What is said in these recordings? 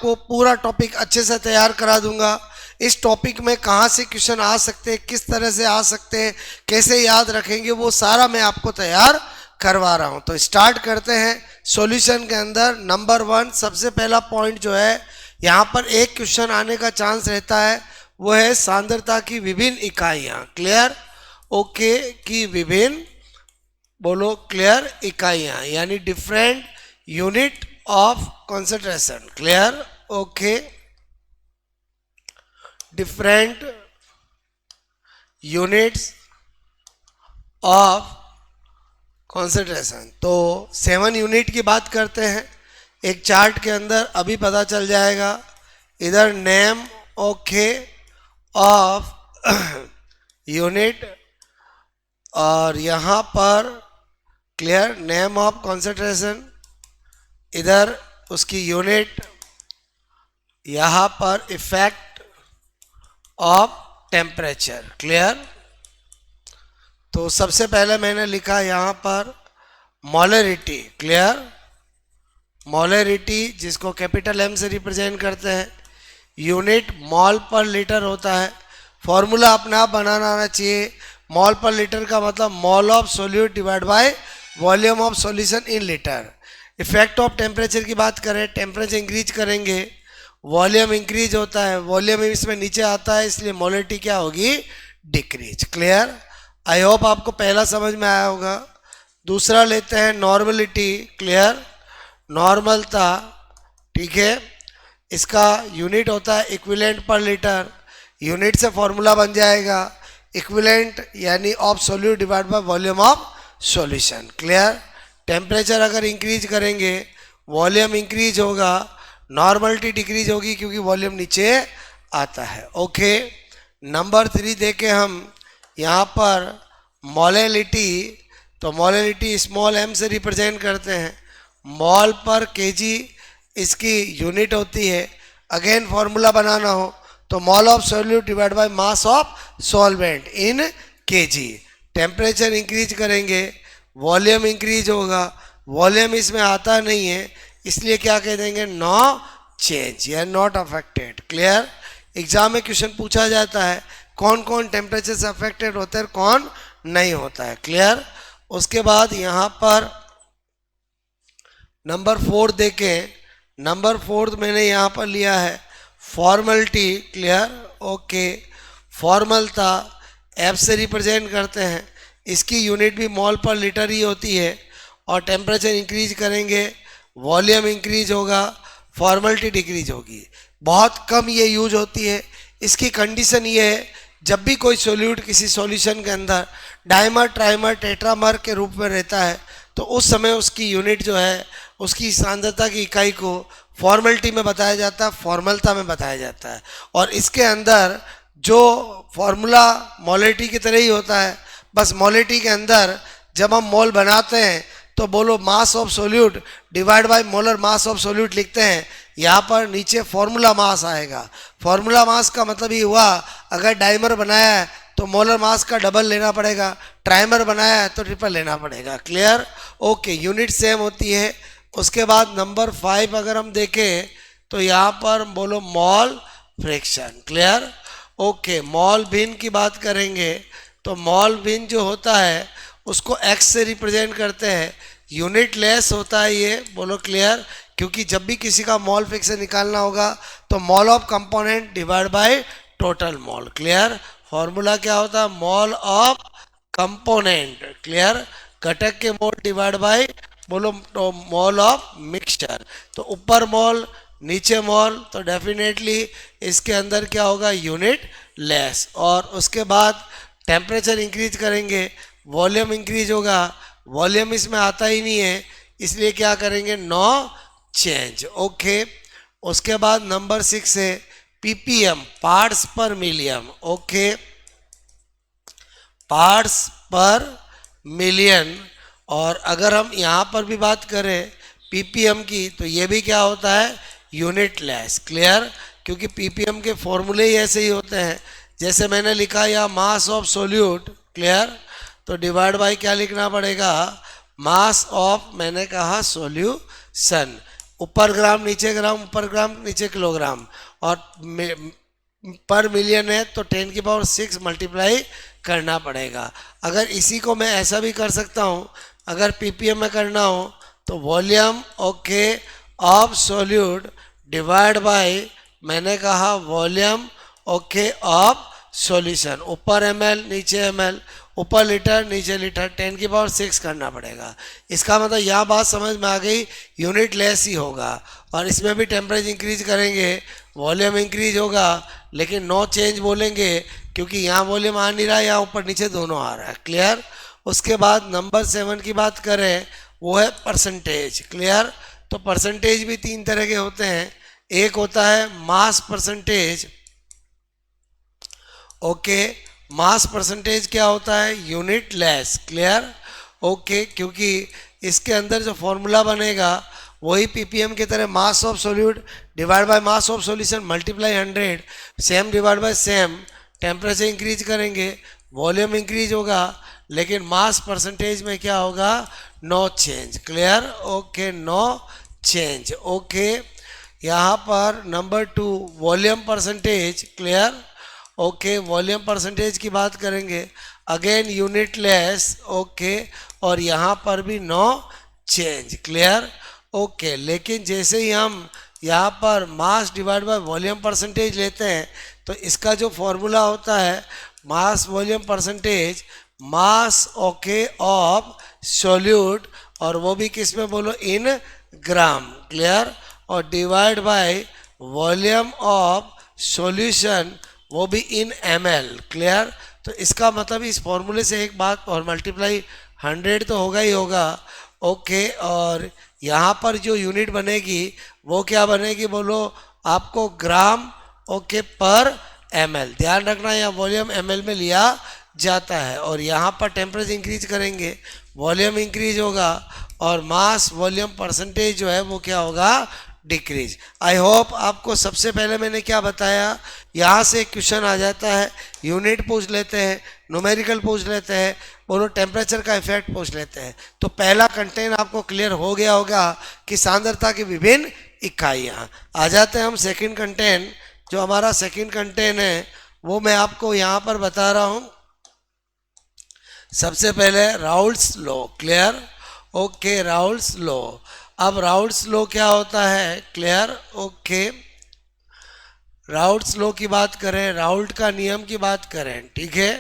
आपको पूरा टॉपिक अच्छे से तैयार करा दूंगा। इस टॉपिक में कहाँ से क्वेश्चन आ सकते हैं, किस तरह से आ सकते हैं, कैसे याद रखेंगे, वो सारा मैं आपको तैयार करवा रहा हूँ। तो स्टार्ट करते हैं। सॉल्यूशन के अंदर नंबर 1 सबसे पहला पॉइंट जो है, यहाँ पर एक क्वेश्चन आने का चांस रहता है, वो है सांद्रता की विभिन्न इकाइयाँ। क्लियर? ओके की विभिन्न, बोलो क्लियर, इकाइयाँ, यानी different unit of concentration. Clear? Okay, different units of concentration. तो 7 यूनिट की बात करते हैं। एक चार्ट के अंदर अभी पता चल जाएगा, इधर नेम ओके ऑफ यूनिट, और यहाँ पर क्लियर नेम ऑफ कंसंट्रेशन, इधर उसकी यूनिट, यहाँ पर इफेक्ट ऑफ टेम्परेचर। क्लियर? तो सबसे पहले मैंने लिखा यहाँ पर मोलरिटी। क्लियर? मोलरिटी जिसको कैपिटल एम से रिप्रेजेंट करते हैं, यूनिट मॉल पर लीटर होता है। फॉर्मूला अपने आप बनाना आना चाहिए। मॉल पर लीटर का मतलब mall of solute divide by volume of solution in litre. Effect of temperature की बात करें, टेम्परेचर इंक्रीज करेंगे, वॉल्यूम इंक्रीज होता है, वॉल्यूम इसमें नीचे आता है, इसलिए मोलरिटी क्या होगी? डिक्रीज। क्लियर? आई होप आपको पहला समझ में आया होगा। दूसरा लेते हैं नॉर्मलिटी। क्लियर? नॉर्मलता, ठीक है, इसका यूनिट होता है इक्विवेलेंट पर लीटर। यूनिट से फॉर्मूला बन जाएगा इक्विवेलेंट यानी of solute divide by volume of solution. Clear? Temperature अगर इंक्रीज करेंगे, वॉल्यूम इंक्रीज होगा, नॉर्मलिटी डिक्रीज होगी क्योंकि वॉल्यूम नीचे आता है। ओके, नंबर 3 देखें हम यहाँ पर मोलैलिटी। तो मोलैलिटी स्मॉल एम से रिप्रेजेंट करते हैं। मॉल पर केजी इसकी यूनिट होती है। अगेन फॉर्मूला बनाना हो तो mall of solute divide by mass of solvent in KG. Temperature increase करेंगे, वॉल्यूम इंक्रीज होगा, वॉल्यूम इसमें आता नहीं है, इसलिए क्या कह देंगे? नो चेंज या नॉट अफेक्टेड। क्लियर? एग्जाम में क्वेश्चन पूछा जाता है कौन कौन टेम्परेचर से अफेक्टेड होता है, कौन नहीं होता है। क्लियर? उसके बाद यहाँ पर नंबर 4 देखें। नंबर 4 मैंने यहाँ पर लिया है फॉर्मलिटी। क्लियर? ओके, फॉर्मलता एफ से रिप्रेजेंट करते हैं। इसकी यूनिट भी मॉल पर लीटर ही होती है, और टेम्परेचर इंक्रीज करेंगे, वॉल्यूम इंक्रीज होगा, फॉर्मलिटी डिक्रीज होगी। बहुत कम ये यूज होती है। इसकी कंडीशन ये है, जब भी कोई सोल्यूट किसी सॉल्यूशन के अंदर डाइमर, ट्राइमर, टेट्रामर के रूप में रहता है, तो उस समय उसकी यूनिट जो है, उसकी सांद्रता की इकाई को फॉर्मलिटी में बताया जाता है, फॉर्मलता में बताया जाता है। और इसके अंदर जो फॉर्मूला मोलरिटी की तरह ही होता है, बस मोलरिटी के अंदर जब हम मोल बनाते हैं तो बोलो mass of solute divide by molar mass of solute लिखते हैं। यहाँ पर नीचे फॉर्मूला मास आएगा। फॉर्मूला मास का मतलब ये हुआ, अगर डाइमर बनाया है तो मोलर मास का डबल लेना पड़ेगा, ट्राइमर बनाया है तो ट्रिपल लेना पड़ेगा। क्लियर? ओके, यूनिट सेम होती है। उसके बाद नंबर 5 अगर हम देखें तो यहाँ पर बोलो मोल फ्रैक्शन। क्लियर? ओके, मोल भिन्न की बात करेंगे तो मोल भिन्न जो होता है उसको एक्स से रिप्रेजेंट करते हैं। यूनिट लेस होता है ये, बोलो क्लियर, क्योंकि जब भी किसी का मोल फ्रैक्शन निकालना होगा तो mole of component divide by total mole. Clear? Formula क्या होता है? Mole of component. क्लियर? घटक के मोल डिवाइड बाय बोलो मोल ऑफ मिक्सचर। तो ऊपर मोल नीचे मोल, तो डेफिनेटली इसके अंदर क्या होगा? Unit less. और उसके बाद टेम्परेचर इंक्रीज करेंगे, वॉल्यूम इंक्रीज होगा, वॉल्यूम इसमें आता ही नहीं है, इसलिए क्या करेंगे? No change. ओके, उसके बाद नंबर 6 है पीपीएम, पार्ट्स पर मिलियन। ओके, पार्ट्स पर मिलियन। और अगर हम यहाँ पर भी बात करें पीपीएम की, तो ये भी क्या होता है? Unit less. क्लियर? क्योंकि पीपीएम के फॉर्मूले ही ऐसे ही होते हैं। जैसे मैंने लिखा यहाँ मास ऑफ सोल्यूट। क्लियर? तो डिवाइड बाय क्या लिखना पड़ेगा? मास ऑफ, मैंने कहा सोल्यूशन। ऊपर ग्राम नीचे किलोग्राम, और पर मिलियन है तो 10⁻6 मल्टीप्लाई करना पड़ेगा। अगर इसी को मैं ऐसा भी कर सकता हूँ, अगर पीपीएम में करना हो तो volume okay of solute divide bye, मैंने कहा वॉल्यूम ओके ऑफ सॉल्यूशन, ऊपर एमएल नीचे एमएल, ऊपर लीटर नीचे लीटर, 10⁻6 करना पड़ेगा। इसका मतलब यह बात समझ में आ गई, यूनिट लेस ही होगा। और इसमें भी टेम्परेचर इंक्रीज करेंगे, वॉल्यूम इंक्रीज होगा, लेकिन नो चेंज बोलेंगे क्योंकि यहाँ वॉल्यूम आ नहीं रहा है, यहाँ ऊपर नीचे दोनों आ रहा है। क्लियर। उसके बाद नंबर 7 की बात करें, वो है परसेंटेज। क्लियर। तो परसेंटेज भी 3 तरह के होते हैं। एक होता है mass percentage. Okay, mass percentage क्या होता है? Unit less. क्लियर। ओके, क्योंकि इसके अंदर जो फॉर्मूला बनेगा वही पीपीएम की तरह, mass of solute divide by mass of solution multiply 100, same divide by same. Temperature increase करेंगे, वॉल्यूम इंक्रीज होगा, लेकिन मास परसेंटेज में क्या होगा? No change. Clear. Okay, no change. Okay, यहाँ पर number 2 volume percentage. Clear. Okay, volume percentage की बात करेंगे, अगेन यूनिट लेस। ओके, और यहाँ पर भी नो चेंज। क्लियर। ओके, लेकिन जैसे ही हम यहाँ पर mass divide by volume percentage लेते हैं तो इसका जो फॉर्मूला होता है mass volume percentage, mass okay of solute, और वो भी किस में बोलो? इन ग्राम। क्लियर। और divide by volume of solution, वो भी इन ml। क्लियर। तो इसका मतलब इस फॉर्मूले से एक बात, और मल्टीप्लाई 100 तो होगा ही होगा। ओके, और यहाँ पर जो यूनिट बनेगी वो क्या बनेगी बोलो? आपको ग्राम ओके पर ml। ध्यान रखना, यहाँ वॉल्यूम ml में लिया जाता है। और यहाँ पर टेम्परेचर इंक्रीज करेंगे, वॉल्यूम इंक्रीज होगा, और मास वॉल्यूम परसेंटेज जो है वो क्या होगा? डिक्रीज। आई होप आपको सबसे पहले मैंने क्या बताया, यहाँ से क्वेश्चन आ जाता है, यूनिट पूछ लेते हैं, न्यूमेरिकल पूछ लेते हैं, बोलो टेम्परेचर का इफेक्ट पूछ लेते हैं। तो पहला कंटेंट आपको क्लियर हो गया होगा कि सांद्रता की विभिन्न इकाइयाँ। आ जाते हैं हम सेकंड कंटेंट। जो हमारा सेकंड कंटेंट है वो मैं आपको यहाँ पर बता रहा हूँ। सबसे पहले Raoult's law. Clear. Okay, Raoult's law. अब राउल्ट्स लॉ क्या होता है? क्लियर। ओके, राउल्ट्स लॉ की बात करें, राउल्ट का नियम की बात करें, ठीक है,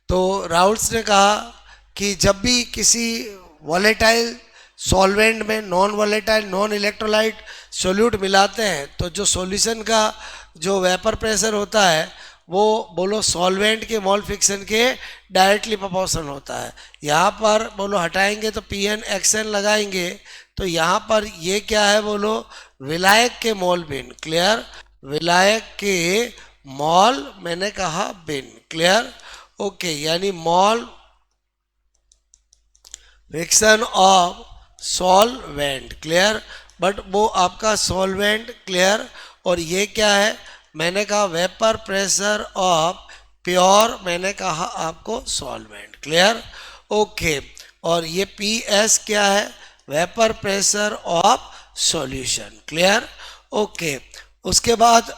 तो राउल्ट्स ने कहा कि जब भी किसी वॉलेटाइल सॉल्वेंट में non volatile non electrolyte solute मिलाते हैं तो जो सॉल्यूशन का जो वेपर प्रेशर होता है वो बोलो सॉल्वेंट के मोल फ्रिक्शन के डायरेक्टली प्रोपोर्शनल होता है। यहाँ पर बोलो हटाएंगे तो पीएन एक्सएन लगाएंगे तो यहाँ पर ये क्या है बोलो? विलायक के मोल बिन। क्लियर। विलायक के मोल मैंने कहा बिन। क्लियर। ओके, यानी mole fraction of solvent. Clear. But वो आपका सॉल्वेंट। क्लियर। और ये क्या है? मैंने कहा वेपर प्रेशर ऑफ प्योर, मैंने कहा आपको सॉल्वेंट। क्लियर। ओके, और ये पीएस क्या है? Vapour pressure of solution. Clear. Okay, उसके बाद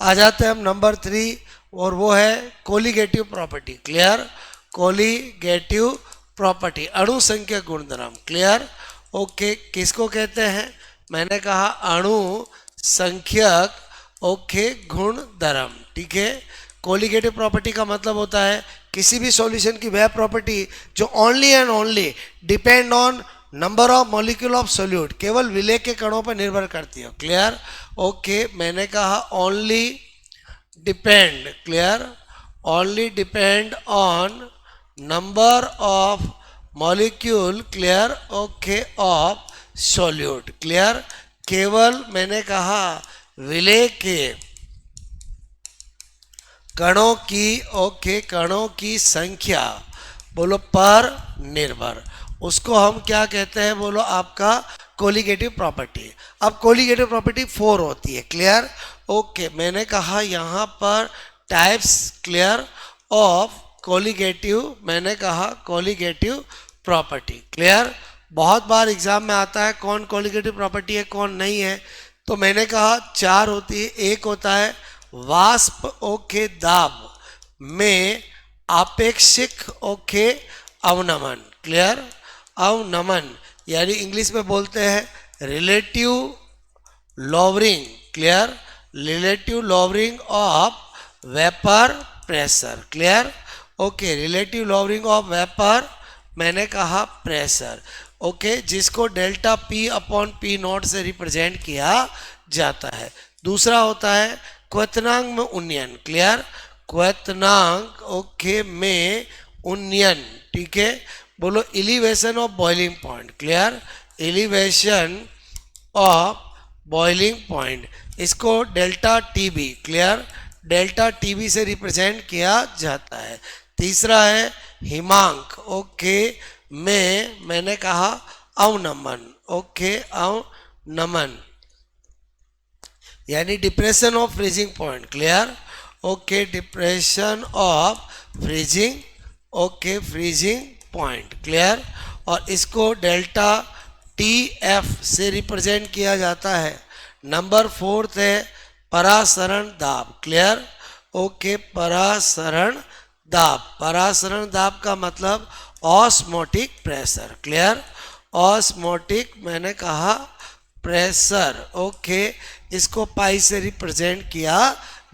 आ जाते हैं हम नंबर 3 और वो है colligative property. Clear. Colligative property, अणु संख्यक गुणधर्म। क्लियर। ओके, किसको कहते हैं? मैंने कहा अणु संख्यक ओके गुणधर्म। ठीक है। कोलिगेटिव प्रॉपर्टी का मतलब होता है किसी भी सॉल्यूशन की वह प्रॉपर्टी जो only and only depend on number of molecule of solute, केवल विलय के कणों पर निर्भर करती है। क्लियर। ओके, मैंने कहा only depend. Clear. Only depend on number of molecule. Clear. Okay, of solute. Clear. केवल मैंने कहा विलय के कणों की ओके कणों की संख्या बोलो पर निर्भर, उसको हम क्या कहते हैं बोलो? आपका कोलिगेटिव प्रॉपर्टी। अब कोलिगेटिव प्रॉपर्टी 4 होती है। क्लियर। ओके, मैंने कहा यहाँ पर टाइप्स क्लियर ऑफ कोलिगेटिव, मैंने कहा कोलिगेटिव प्रॉपर्टी। क्लियर। बहुत बार एग्जाम में आता है कौन कोलिगेटिव प्रॉपर्टी है कौन नहीं है, तो मैंने कहा चार होती है। एक होता है वाष्प ओके दाब में आपेक्षिक ओके अवनमन, क्लियर, अवनमन यानी इंग्लिश में बोलते हैं relative lowering, clear, relative lowering of vapour pressure, clear, okay, relative lowering of vapour, मैंने कहा प्रेशर, ओके, जिसको delta P upon P not से रिप्रेजेंट किया जाता है। दूसरा होता है क्वथनांक में उन्नयन, क्लियर, क्वथनांक ओके में उन्नयन, ठीक है, बोलो elevation of boiling point, clear, elevation of boiling point, इसको delta TB, clear, delta TB से रिप्रेजेंट किया जाता है। तीसरा है हिमांक ओके में मैंने कहा अवनमन, ओके, अवनमन यानी depression of freezing point, clear, okay, depression of freezing, okay, freezing point, clear, और इसको डेल्टा टी एफ से रिप्रेजेंट किया जाता है। नंबर फोर्थ है परासरण दाब, क्लियर, ओके, परासरण दाब, परासरण दाब का मतलब ऑस्मोटिक प्रेशर, क्लियर, ऑस्मोटिक मैंने कहा प्रेशर, ओके, इसको पाई से रिप्रेजेंट किया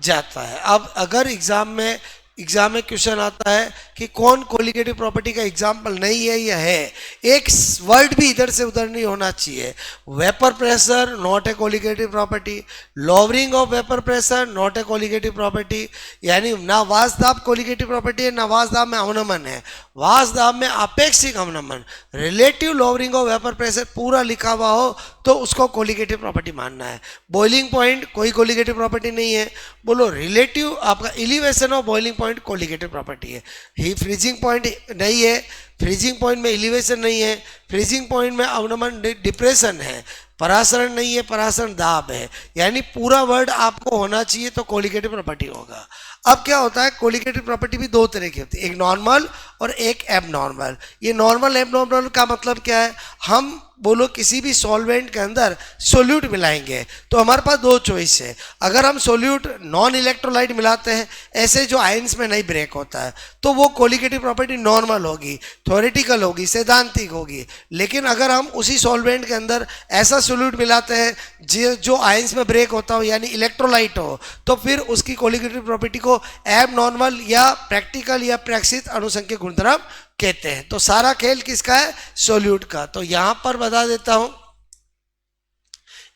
जाता है। अब अगर एग्जाम में क्वेश्चन आता है कि कौन कोलिगेटिव प्रॉपर्टी का एग्जाम्पल नहीं है या है, एक वर्ड भी इधर से उधर नहीं होना चाहिए। Vapour pressure not a colligative property, lowering of vapour pressure not a colligative property, यानी ना वाष्प दाब कोलिगेटिव प्रॉपर्टी है ना वाष्प दाब में अवनमन है, वाष्प दाब में आपेक्षिक अवनमन, relative lowering of vapour pressure पूरा लिखा हुआ हो तो उसको कोलिगेटिव प्रॉपर्टी मानना है। बॉइलिंग पॉइंट कोई कोलिगेटिव प्रॉपर्टी नहीं है, बोलो रिलेटिव आपका elevation of boiling point colligative property है। ही फ्रीजिंग पॉइंट नहीं है, फ्रीजिंग पॉइंट में एलिवेशन नहीं है, फ्रीजिंग पॉइंट में अवनमन डिप्रेशन है, परासरण नहीं है, परासरण दाब है, यानी पूरा वर्ड आपको होना चाहिए तो कोलिगेटिव प्रॉपर्टी होगा। अब क्या होता है, कोलिगेटिव प्रॉपर्टी भी दो तरह की होती है, एक नॉर्मल और एक एबनॉर्मल। ये नॉर्मल एबनॉर्मल का मतलब क्या है, हम बोलो किसी भी सॉल्वेंट के अंदर सोल्यूट मिलाएंगे तो हमारे पास दो चॉइस है। अगर हम सोल्यूट नॉन इलेक्ट्रोलाइट मिलाते हैं, ऐसे जो आयंस में नहीं ब्रेक होता है, तो वो कोलिगेटिव प्रॉपर्टी नॉर्मल होगी, थ्योरेटिकल होगी, सैद्धांतिक होगी। लेकिन अगर हम उसी सॉल्वेंट के अंदर ऐसा सोल्यूट मिलाते हैं जो आयंस में ब्रेक होता हो यानी इलेक्ट्रोलाइट हो, तो फिर उसकी कोलिगेटिव प्रॉपर्टी को एब नॉर्मल या प्रैक्टिकल या प्रेक्षित अनुसंख्यक गुणधर्म कहते हैं। तो सारा खेल किसका है, सोल्यूट का। तो यहां पर बता देता हूं,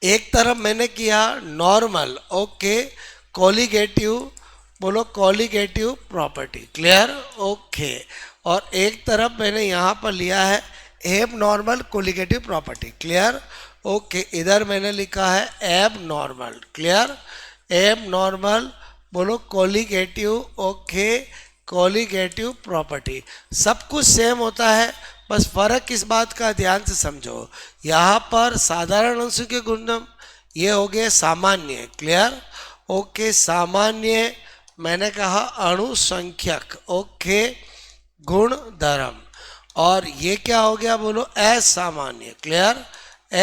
एक तरफ मैंने किया नॉर्मल ओके कोलिगेटिव, बोलो कोलिगेटिव प्रॉपर्टी, क्लियर, ओके, और एक तरफ मैंने यहां पर लिया है एब normal colligative property, clear, okay, इधर मैंने लिखा है एब नॉर्मल, क्लियर, एब नॉर्मल, बोलो कोलिगेटिव, ओके, कोलिगेटिव प्रॉपर्टी। सब कुछ सेम होता है, बस फर्क किस बात का ध्यान से समझो। यहाँ पर साधारण अंशों के गुणधर्म ये हो गए सामान्य, क्लियर, ओके, सामान्य मैंने कहा अणुसंख्यक, ओके, गुणधर्म, और ये क्या हो गया, बोलो असामान्य, क्लियर,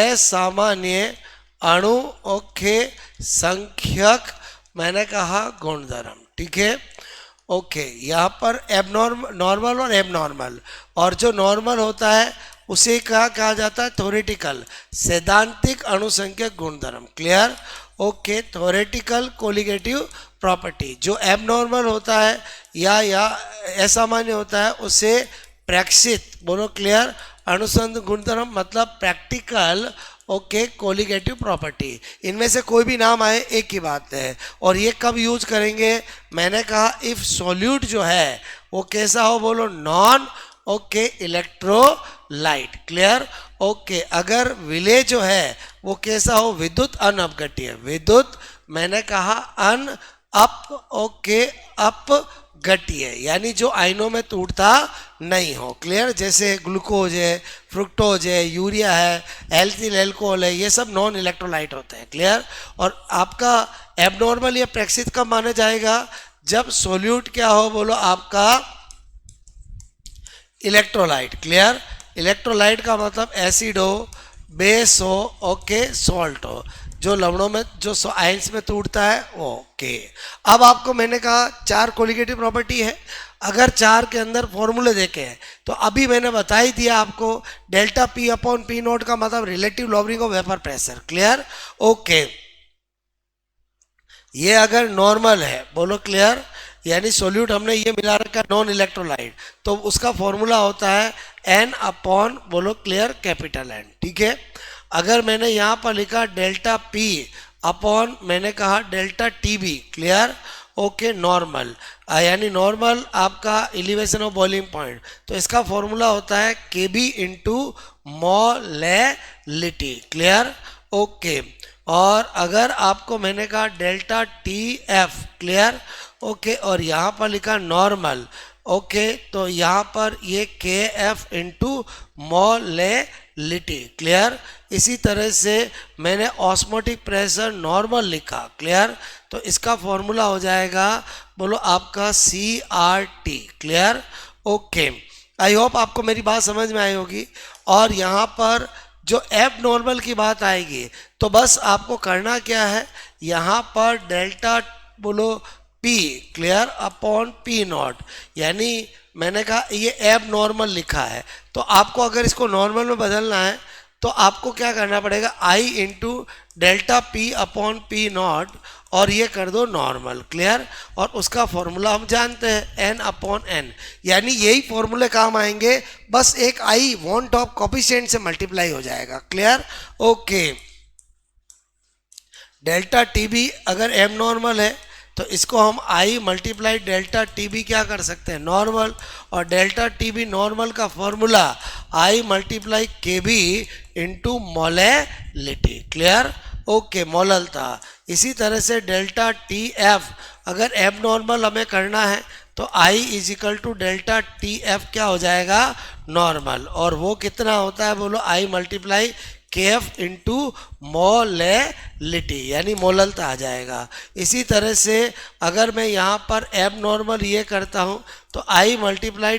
असामान्य अणु ओके संख्यक मैंने कहा गुणधर्म, ठीक है, ओके। यहाँ पर एबनॉर्मल, नॉर्मल और एबनॉर्मल, और जो नॉर्मल होता है उसे कहा जाता है थ्योरेटिकल, सैद्धांतिक अणुसंख्यक गुणधर्म, clear, okay, theoretical colligative property. जो एबनॉर्मल होता है या असामान्य होता है उसे प्रेक्षित, बोलो क्लियर, अणुसंख्यक गुणधर्म मतलब प्रैक्टिकल, ओके, कोलिगेटिव प्रॉपर्टी। इनमें से कोई भी नाम आए एक ही बात है। और ये कब यूज करेंगे, मैंने कहा इफ सॉल्यूट जो है वो कैसा हो, बोलो non okay electrolyte, clear, okay, अगर विलेय जो है वो कैसा हो, विद्युत अनअपघट्य, विद्युत मैंने कहा अन अप ओके अपघट्य, यानी जो आयनों में टूटता नहीं हो, क्लियर, जैसे ग्लूकोज है, फ्रुक्टोज है, यूरिया है, एल्थिल एल्कोहल है, ये सब नॉन इलेक्ट्रोलाइट होते हैं, क्लियर। और आपका एबनॉर्मल या प्रेक्षित कब माना जाएगा, जब सोल्यूट क्या हो, बोलो आपका इलेक्ट्रोलाइट, क्लियर, इलेक्ट्रोलाइट का मतलब एसिड हो, बेस हो, ओके, सॉल्ट हो, जो लवणों में जो आयंस में टूटता है, ओके। अब आपको मैंने कहा 4 कोलिगेटिव प्रॉपर्टी है, अगर 4 के अंदर फॉर्मूले देखे हैं तो अभी मैंने बता ही दिया आपको, delta P upon P note का मतलब relative lowering of vapour pressure, clear, okay. ये अगर नॉर्मल है, बोलो क्लियर, यानी सोल्यूट हमने ये मिला रखा नॉन इलेक्ट्रोलाइट, तो उसका फॉर्मूला होता है एन अपॉन, बोलो क्लियर, कैपिटल एन, ठीक है। अगर मैंने यहाँ पर लिखा डेल्टा पी अपॉन, मैंने कहा delta T B, clear, okay, normal, यानी नॉर्मल आपका एलिवेशन ऑफ बॉइलिंग पॉइंट, तो इसका फॉर्मूला होता है K B into molality, clear, okay. और अगर आपको मैंने कहा delta T F, clear, okay, और यहाँ पर लिखा नॉर्मल, ओके, तो यहाँ पर ये के एफ इंटू मोलेलिटी, क्लियर। इसी तरह से मैंने ऑस्मोटिक प्रेशर नॉर्मल लिखा, क्लियर, तो इसका फॉर्मूला हो जाएगा, बोलो आपका C R T, clear, okay. I hope आपको मेरी बात समझ में आई होगी। और यहाँ पर जो एब नॉर्मल की बात आएगी तो बस आपको करना क्या है, यहाँ पर डेल्टा बोलो P, clear, upon P not, यानी मैंने कहा ये एब नॉर्मल लिखा है, तो आपको अगर इसको नॉर्मल में बदलना है तो आपको क्या करना पड़ेगा, i into delta P upon P nought, और ये कर दो नॉर्मल, क्लियर, और उसका फॉर्मूला हम जानते हैं एन अपॉन एन, यानी यही फॉर्मूले काम आएंगे, बस एक आई वन टॉप कॉफिशिएंट से मल्टीप्लाई हो जाएगा, clear, okay. Delta T B अगर एम नॉर्मल है तो इसको हम i multiply delta T B क्या कर सकते हैं, नॉर्मल, और डेल्टा टी बी नॉर्मल का formula i multiply K B into molality, clear, okay, molal था। इसी तरह से डेल्टा टी एफ अगर एब नॉर्मल हमें करना है तो i is equal to delta T f क्या हो जाएगा, नॉर्मल, और वो कितना होता है, बोलो आई मल्टीप्लाई के एफ इंटू मोलेलिटी, यानी मोललता आ जाएगा। इसी तरह से अगर मैं यहाँ पर एब नॉर्मल ये करता हूँ तो आई मल्टीप्लाई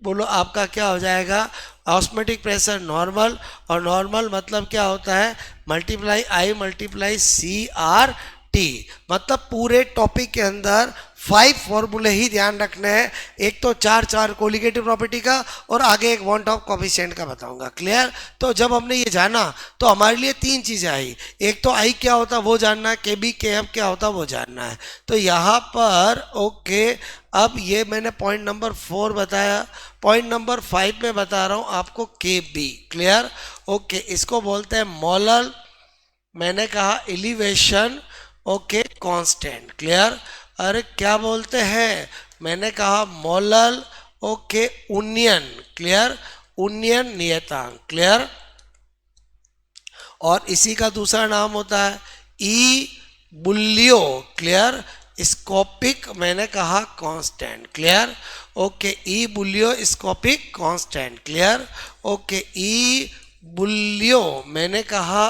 बोलो आपका क्या हो जाएगा, ऑस्मोटिक प्रेशर नॉर्मल, और नॉर्मल मतलब क्या होता है, मल्टीप्लाई आई मल्टीप्लाई सी आर टी, मतलब पूरे टॉपिक के अंदर 5 फॉर्मूले ही ध्यान रखने हैं, एक तो 4 कोलिगेटिव प्रॉपर्टी का और आगे एक वन टॉप कोफिशिएंट का बताऊंगा, क्लियर। तो जब हमने ये जाना तो हमारे लिए 3 चीज़ें आई, एक तो आई क्या होता वो जानना है, के बी के एफ क्या होता वो जानना है। तो यहाँ पर ओके, अब ये मैंने पॉइंट नंबर 4 बताया, पॉइंट नंबर 5 में बता रहा हूँ आपको के बी, क्लियर, ओके, इसको बोलते हैं मोलल, मैंने कहा एलिवेशन, ओके, कांस्टेंट, क्लियर, अरे क्या बोलते हैं, मैंने कहा मोलल, ओके, उन्नयन, क्लियर, उन्नयन नियतांक, क्लियर, और इसी का दूसरा नाम होता है ई बुलियो, क्लियर, स्कोपिक, मैंने कहा कांस्टेंट, क्लियर, ओके, ई बुलियो स्कोपिक कांस्टेंट, क्लियर, ओके, ई बुलियो मैंने कहा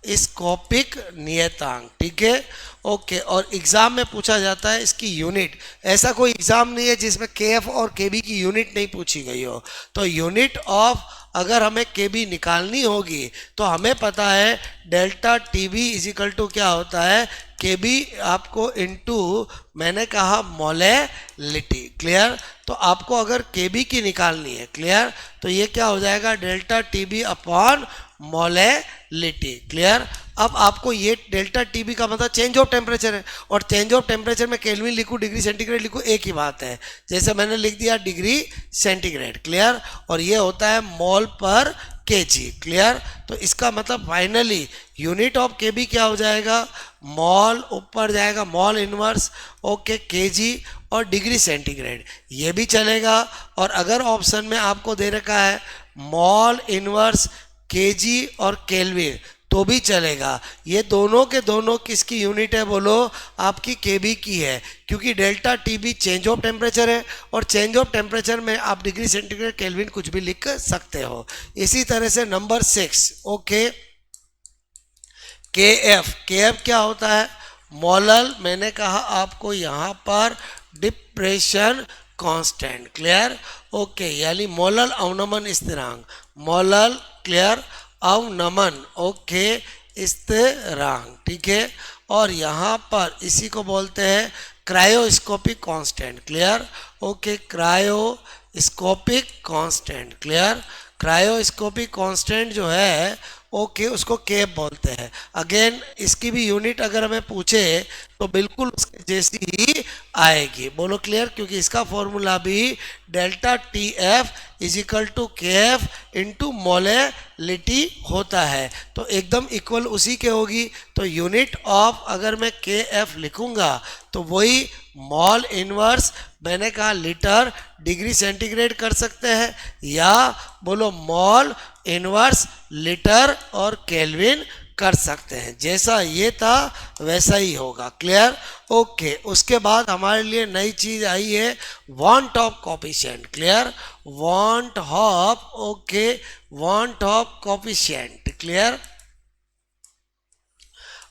स्कोपिक नियतांक, ठीक है, ओके। और एग्जाम में पूछा जाता है इसकी यूनिट, ऐसा कोई एग्जाम नहीं है जिसमें के एफ और के बी की यूनिट नहीं पूछी गई हो। तो यूनिट ऑफ अगर हमें के बी निकालनी होगी तो हमें पता है delta T B is equal to क्या होता है, के बी आपको इनटू मैंने कहा मोलेलिटी, क्लियर। तो आपको अगर के बी की निकालनी है, क्लियर, तो ये क्या हो जाएगा, delta T B upon molality, clear. अब आपको ये डेल्टा टी बी का मतलब चेंज ऑफ टेम्परेचर है, और चेंज ऑफ टेम्परेचर में केल्विन लिखूँ डिग्री सेंटीग्रेड लिखूँ एक ही बात है, जैसे मैंने लिख दिया डिग्री सेंटीग्रेड, क्लियर, और ये होता है मोल पर केजी, क्लियर। तो इसका मतलब फाइनली यूनिट ऑफ के बी क्या हो जाएगा, मॉल ऊपर जाएगा मॉल इनवर्स, ओके, केजी और डिग्री सेंटीग्रेड, ये भी चलेगा। और अगर ऑप्शन में आपको दे रखा है मॉल इनवर्स केजी और केल्विन तो भी चलेगा। ये दोनों के दोनों किसकी यूनिट है, बोलो आपकी केबी की है, क्योंकि delta TB change of temperature है, और चेंज ऑफ टेम्परेचर में आप डिग्री सेंटीग्रेड केल्विन कुछ भी लिख सकते हो। इसी तरह से नंबर 6, ओके, के एफ क्या होता है, मोलल, मैंने कहा आपको यहाँ पर डिप्रेशन कांस्टेंट, क्लियर, ओके, यानी मोलल अवनमन स्थिरांक, मोलल क्लियर अवनमन ओके स्थिरांक, ठीक है। और यहाँ पर इसी को बोलते हैं cryoscopic constant, clear okay, cryoscopic constant, clear. Cryoscopic constant जो है ओके उसको केप बोलते हैं। अगेन इसकी भी यूनिट अगर हमें पूछे तो बिल्कुल उसके जैसी ही आएगी, बोलो क्लियर, क्योंकि इसका फॉर्मूला भी delta T F is equal to K F into molality होता है, तो एकदम इक्वल उसी के होगी। तो यूनिट ऑफ अगर मैं के एफ लिखूंगा तो वही मॉल इनवर्स, मैंने कहा लीटर डिग्री सेंटीग्रेड कर सकते हैं, या बोलो मॉल इनवर्स लीटर और केल्विन कर सकते हैं। जैसा ये था वैसा ही होगा, क्लियर ओके। उसके बाद हमारे लिए नई चीज आई है van't of coefficient, clear, van't of okay, van't of coefficient, clear,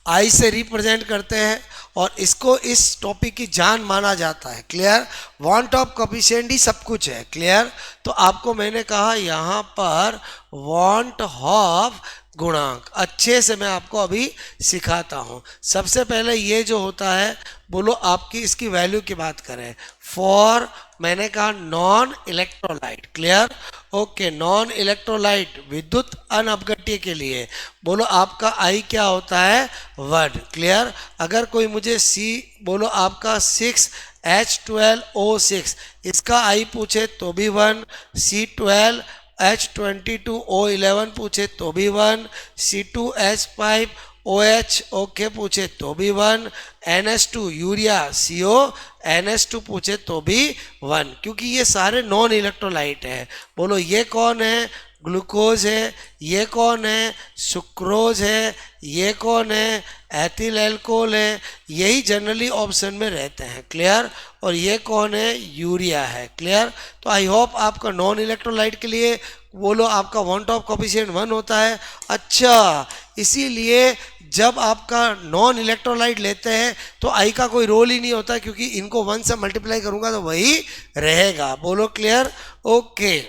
i से रिप्रेजेंट करते हैं और इसको इस टॉपिक की जान माना जाता है, क्लियर। वांट ऑफ कोफिशिएंट ही सब कुछ है, क्लियर। तो आपको मैंने कहा यहाँ पर वांट ऑफ गुणांक अच्छे से मैं आपको अभी सिखाता हूँ। सबसे पहले ये जो होता है, बोलो आपकी इसकी वैल्यू की बात करें, फॉर मैंने कहा non electrolyte, clear okay, non electrolyte विद्युत अनअपघट्य के लिए बोलो आपका आई क्या होता है 1, क्लियर। अगर कोई मुझे सी बोलो आपका 6H12O6 इसका आई पूछे तो भी 1, C12H22O11 पूछे तो भी 1, C2H5OH ओके पूछे तो भी 1, NH2 यूरिया CO NH2 पूछे तो भी 1, क्योंकि ये सारे नॉन इलेक्ट्रोलाइट है। बोलो ये कौन है, ग्लूकोज है, ये कौन है, सुक्रोज है, ये कौन है, एथिल एल्कोहल है, यही जनरली ऑप्शन में रहते हैं, क्लियर। और ये कौन है, यूरिया है, क्लियर। तो आई होप आपका नॉन इलेक्ट्रोलाइट के लिए बोलो आपका वांट ऑफ कोफिशिएंट 1 होता है। अच्छा, इसीलिए जब आपका नॉन इलेक्ट्रोलाइट लेते हैं तो आई का कोई रोल ही नहीं होता, क्योंकि इनको 1 से मल्टीप्लाई करूंगा तो वही रहेगा, बोलो क्लियर ओके।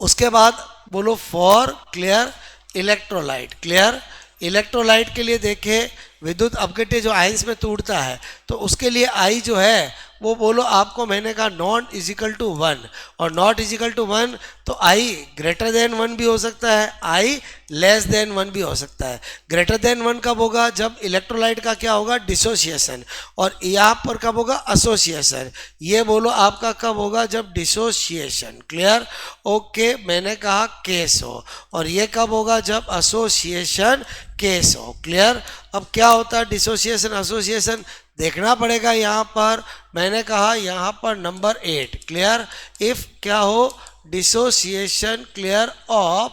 उसके बाद बोलो for clear electrolyte, clear. Electrolyte के लिए देखें विद्युत अपघट्य जो आयंस में टूटता है तो उसके लिए आई जो है वो बोलो आपको मैंने कहा नॉट इजिकल टू 1, और नॉट इजिकल टू 1 तो आई ग्रेटर देन 1 भी हो सकता है, आई लेस देन 1 भी हो सकता है। ग्रेटर देन 1 कब होगा, जब इलेक्ट्रोलाइट का क्या होगा डिसोसिएशन, और यहाँ पर कब होगा एसोसिएशन। ये बोलो आपका कब होगा, जब डिसोसिएशन, क्लियर ओके, मैंने कहा केस हो, और ये कब होगा, जब एसोसिएशन केस हो, क्लियर। अब क्या होता है डिसोसिएशन एसोसिएशन देखना पड़ेगा। यहाँ पर मैंने कहा यहाँ पर नंबर 8, क्लियर, इफ क्या हो डिसोसिएशन क्लियर ऑफ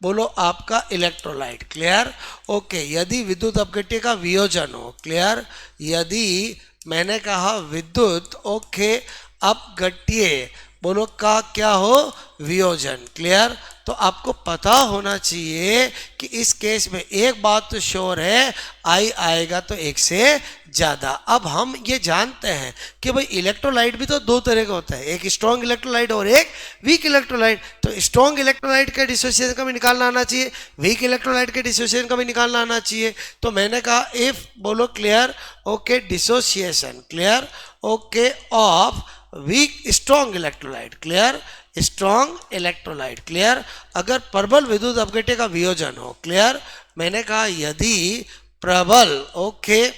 बोलो आपका इलेक्ट्रोलाइट, क्लियर ओके, यदि विद्युत अपघट्य का वियोजन हो, क्लियर, यदि मैंने कहा विद्युत ओके अपघट्य बोलो का क्या हो वियोजन, क्लियर। तो आपको पता होना चाहिए कि इस केस में एक बात तो श्योर है, आई आएगा तो एक से ज़्यादा। अब हम ये जानते हैं कि भाई इलेक्ट्रोलाइट भी तो दो तरह का होता है, एक स्ट्रॉन्ग इलेक्ट्रोलाइट और एक वीक इलेक्ट्रोलाइट। तो स्ट्रॉन्ग इलेक्ट्रोलाइट के डिसोसिएशन का भी निकालना आना चाहिए, वीक इलेक्ट्रोलाइट के डिसोसिएशन का भी निकालना आना चाहिए। तो मैंने कहा इफ बोलो clear okay dissociation clear okay of weak strong electrolyte, clear strong electrolyte, clear, अगर प्रबल विद्युत अपघट्य का वियोजन हो, क्लियर, मैंने कहा यदि प्रबल ओके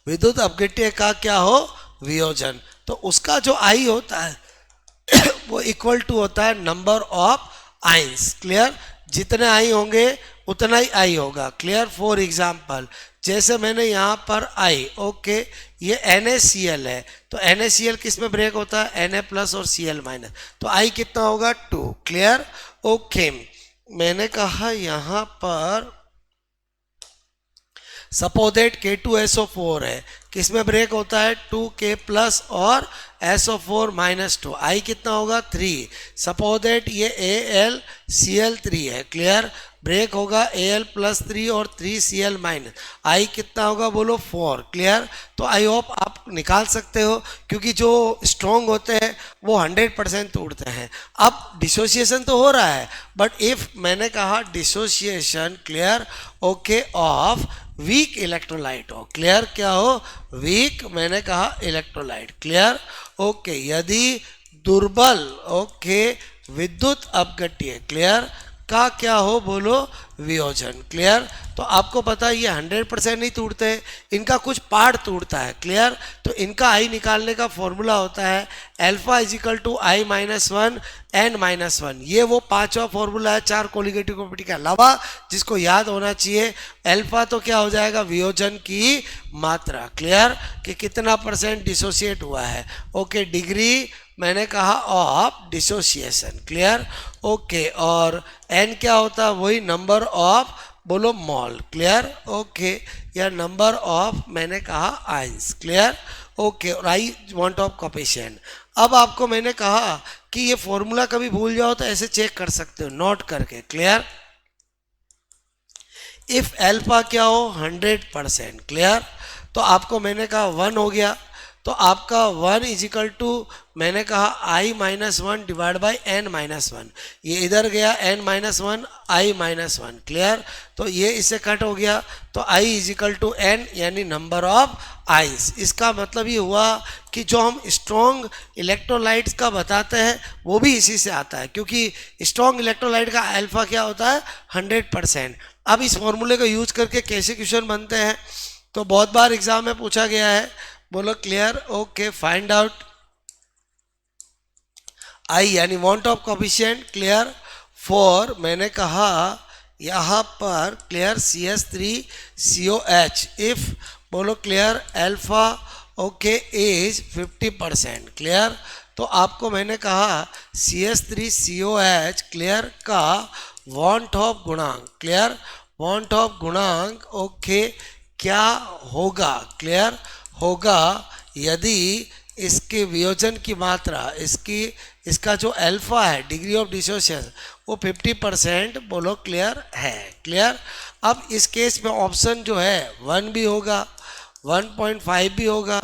विद्युत अपघट्य का क्या हो वियोजन, तो उसका जो आई होता है वो इक्वल टू होता है नंबर ऑफ आइंस, क्लियर, जितने आई होंगे उतना ही आई होगा, क्लियर। फॉर एग्जाम्पल जैसे मैंने यहाँ पर आई ओके ये NaCl है, तो NaCl किस में ब्रेक होता है Na प्लस और Cl माइनस, तो आई कितना होगा 2, क्लियर ओके। मैंने कहा यहाँ पर सपोज दैट K2SO4 है, किस में ब्रेक होता है 2K प्लस और SO4 माइनस 2, आई कितना होगा 3। सपोज दैट ये AlCl3 है, क्लियर, ब्रेक होगा Al+3 और 3Cl-, आई कितना होगा बोलो 4। क्लियर? तो आई होप आप निकाल सकते हो, क्योंकि जो स्ट्रॉन्ग होते हैं वो 100% तोड़ते हैं। अब डिसोसिएशन तो हो रहा है, बट इफ मैंने कहा dissociation clear okay of weak electrolyte हो, क्लियर क्या हो, वीक मैंने कहा इलेक्ट्रोलाइट, क्लियर ओके, यदि दुर्बल ओके विद्युत अपघट्य क्लियर का क्या हो बोलो वियोजन, क्लियर। तो आपको पता है ये 100% नहीं टूटते, इनका कुछ पार्ट टूटता है, क्लियर। तो इनका आई निकालने का फॉर्मूला होता है alpha equal to I - 1 n-1। ये वो पांचवा फॉर्मूला है 4 कोलिगेटिव प्रॉपर्टी के अलावा, जिसको याद होना चाहिए। अल्फा तो क्या हो जाएगा वियोजन की मात्रा, क्लियर, कि कितना % डिसोसिएट हुआ है ओके, डिग्री मैंने कहा ऑफ डिसोसिएशन, क्लियर ओके, और n क्या होता है वही नंबर ऑफ बोलो मॉल, क्लियर ओके, या नंबर ऑफ मैंने कहा आइंस, क्लियर ओके, और आई वांट ऑफ कोफिशिएंट। अब आपको मैंने कहा कि ये फॉर्मूला कभी भूल जाओ तो ऐसे चेक कर सकते हो नोट करके, क्लियर। इफ अल्फा क्या हो 100%, क्लियर, तो आपको मैंने कहा 1 हो गया, तो आपका 1 इजिकल टू मैंने कहा I - 1 डिवाइड बाई n-1, ये इधर गया n-1 I - 1, क्लियर। तो ये इससे कट हो गया, तो I इजिकल टू n यानी नंबर ऑफ आइंस। इसका मतलब ये हुआ कि जो हम स्ट्रॉन्ग इलेक्ट्रोलाइट्स का बताते हैं वो भी इसी से आता है, क्योंकि स्ट्रॉन्ग इलेक्ट्रोलाइट का अल्फा क्या होता है 100%। अब इस फॉर्मूले को यूज करके कैसे क्वेश्चन बनते हैं, तो बहुत बार एग्जाम में पूछा गया है, बोलो clear okay, find out i यानी van't of coefficient, clear, for मैंने कहा यहाँ पर क्लियर CH3COH इफ बोलो clear alpha okay is 50%, clear. तो आपको मैंने कहा CH3COH क्लियर का वांट ऑफ गुणांक, क्लियर, वांट ऑफ गुणांक ओके क्या होगा, क्लियर होगा यदि इसके वियोजन की मात्रा इसका जो अल्फा है डिग्री ऑफ डिसोसिएशन वो 50% बोलो क्लियर है, क्लियर। अब इस केस में ऑप्शन जो है 1 भी होगा, 1.5 भी होगा,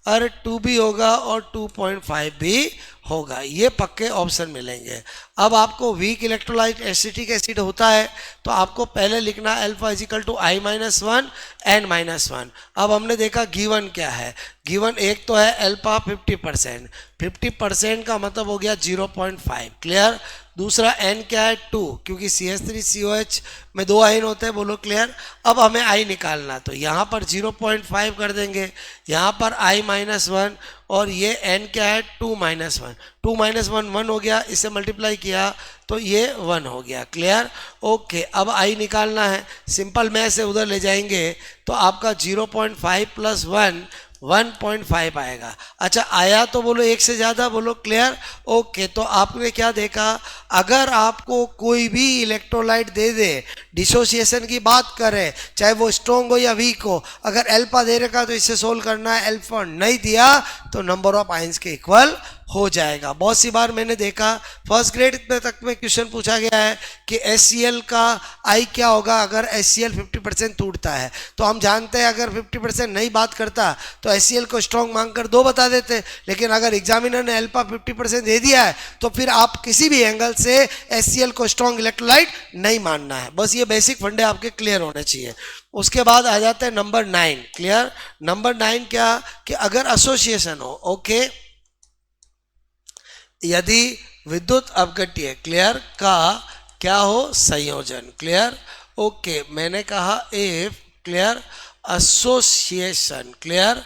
और 2 भी होगा, और 2.5 भी होगा, ये पक्के ऑप्शन मिलेंगे। अब आपको वीक इलेक्ट्रोलाइट एसिटिक एसिड होता है, तो आपको पहले लिखना alpha equal to I - 1 n-1। अब हमने देखा गिवन क्या है, गिवन एक तो है अल्फा 50%, 50% का मतलब हो गया 0.5, क्लियर। दूसरा n क्या है 2, क्योंकि CH3COH में 2 आयन होते हैं, बोलो क्लियर। अब हमें I निकालना, तो यहाँ पर 0.5 कर देंगे, यहाँ पर I - 1, और ये n क्या है 2 - 1, 2 - 1 1 हो गया, इससे मल्टीप्लाई किया तो ये 1 हो गया, क्लियर ओके। अब I निकालना है, सिंपल में से उधर ले जाएंगे तो आपका 0.5 प्लस 1 1.5 आएगा। अच्छा आया तो बोलो एक से ज़्यादा, बोलो क्लियर ओके। तो आपने क्या देखा, अगर आपको कोई भी इलेक्ट्रोलाइट दे दे, डिसोसिएशन की बात करें, चाहे वो स्ट्रॉन्ग हो या वीक हो, अगर अल्फा दे रखा तो इससे सोल्व करना है, अल्फा नहीं दिया तो नंबर ऑफ आइंस के इक्वल हो जाएगा। बहुत सी बार मैंने देखा फर्स्ट ग्रेड तक में क्वेश्चन पूछा गया है कि HCl का आई क्या होगा अगर HCl 50% टूटता है। तो हम जानते हैं अगर 50% नहीं बात करता तो HCl को स्ट्रॉन्ग मांगकर 2 बता देते, लेकिन अगर एग्जामिनर ने अल्फा 50% दे दिया है तो फिर आप किसी भी एंगल से HCl को स्ट्रॉन्ग इलेक्ट्रोलाइट नहीं मानना है। बस ये बेसिक फंडे आपके क्लियर होने चाहिए। उसके बाद आ जाते हैं नंबर 9, क्लियर। नंबर 9 क्या कि अगर एसोसिएशन हो ओके, यदि विद्युत अपघट्य क्लियर का क्या हो संयोजन, क्लियर ओके। मैंने कहा if clear association clear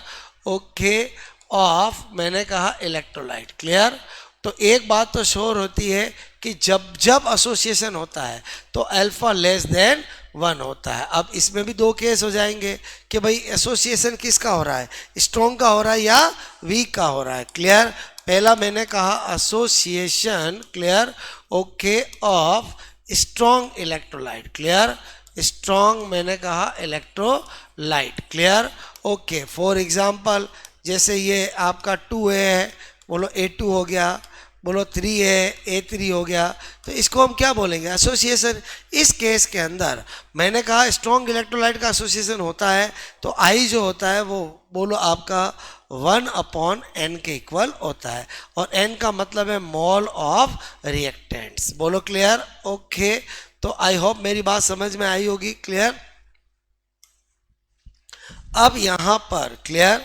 okay of मैंने कहा इलेक्ट्रोलाइट, क्लियर। तो एक बात तो श्योर होती है कि जब जब एसोसिएशन होता है तो अल्फा लेस देन 1 होता है। अब इसमें भी 2 केस हो जाएंगे कि भाई एसोसिएशन किसका हो रहा है, स्ट्रॉन्ग का हो रहा है या वीक का हो रहा है, क्लियर। पहला मैंने कहा association clear okay of strong electrolyte, clear, strong मैंने कहा electrolyte, clear okay. For example जैसे ये आपका 2A है, बोलो A2 हो गया, बोलो 3 है, A3 हो गया, तो इसको हम क्या बोलेंगे, एसोसिएशन। इस केस के अंदर मैंने कहा स्ट्रॉन्ग इलेक्ट्रोलाइट का एसोसिएशन होता है तो I जो होता है वो बोलो आपका 1/n के इक्वल होता है, और n का मतलब है मोल ऑफ रिएक्टेंट्स। बोलो क्लियर, ओके। तो आई होप मेरी बात समझ में आई होगी, क्लियर। अब यहां पर क्लियर,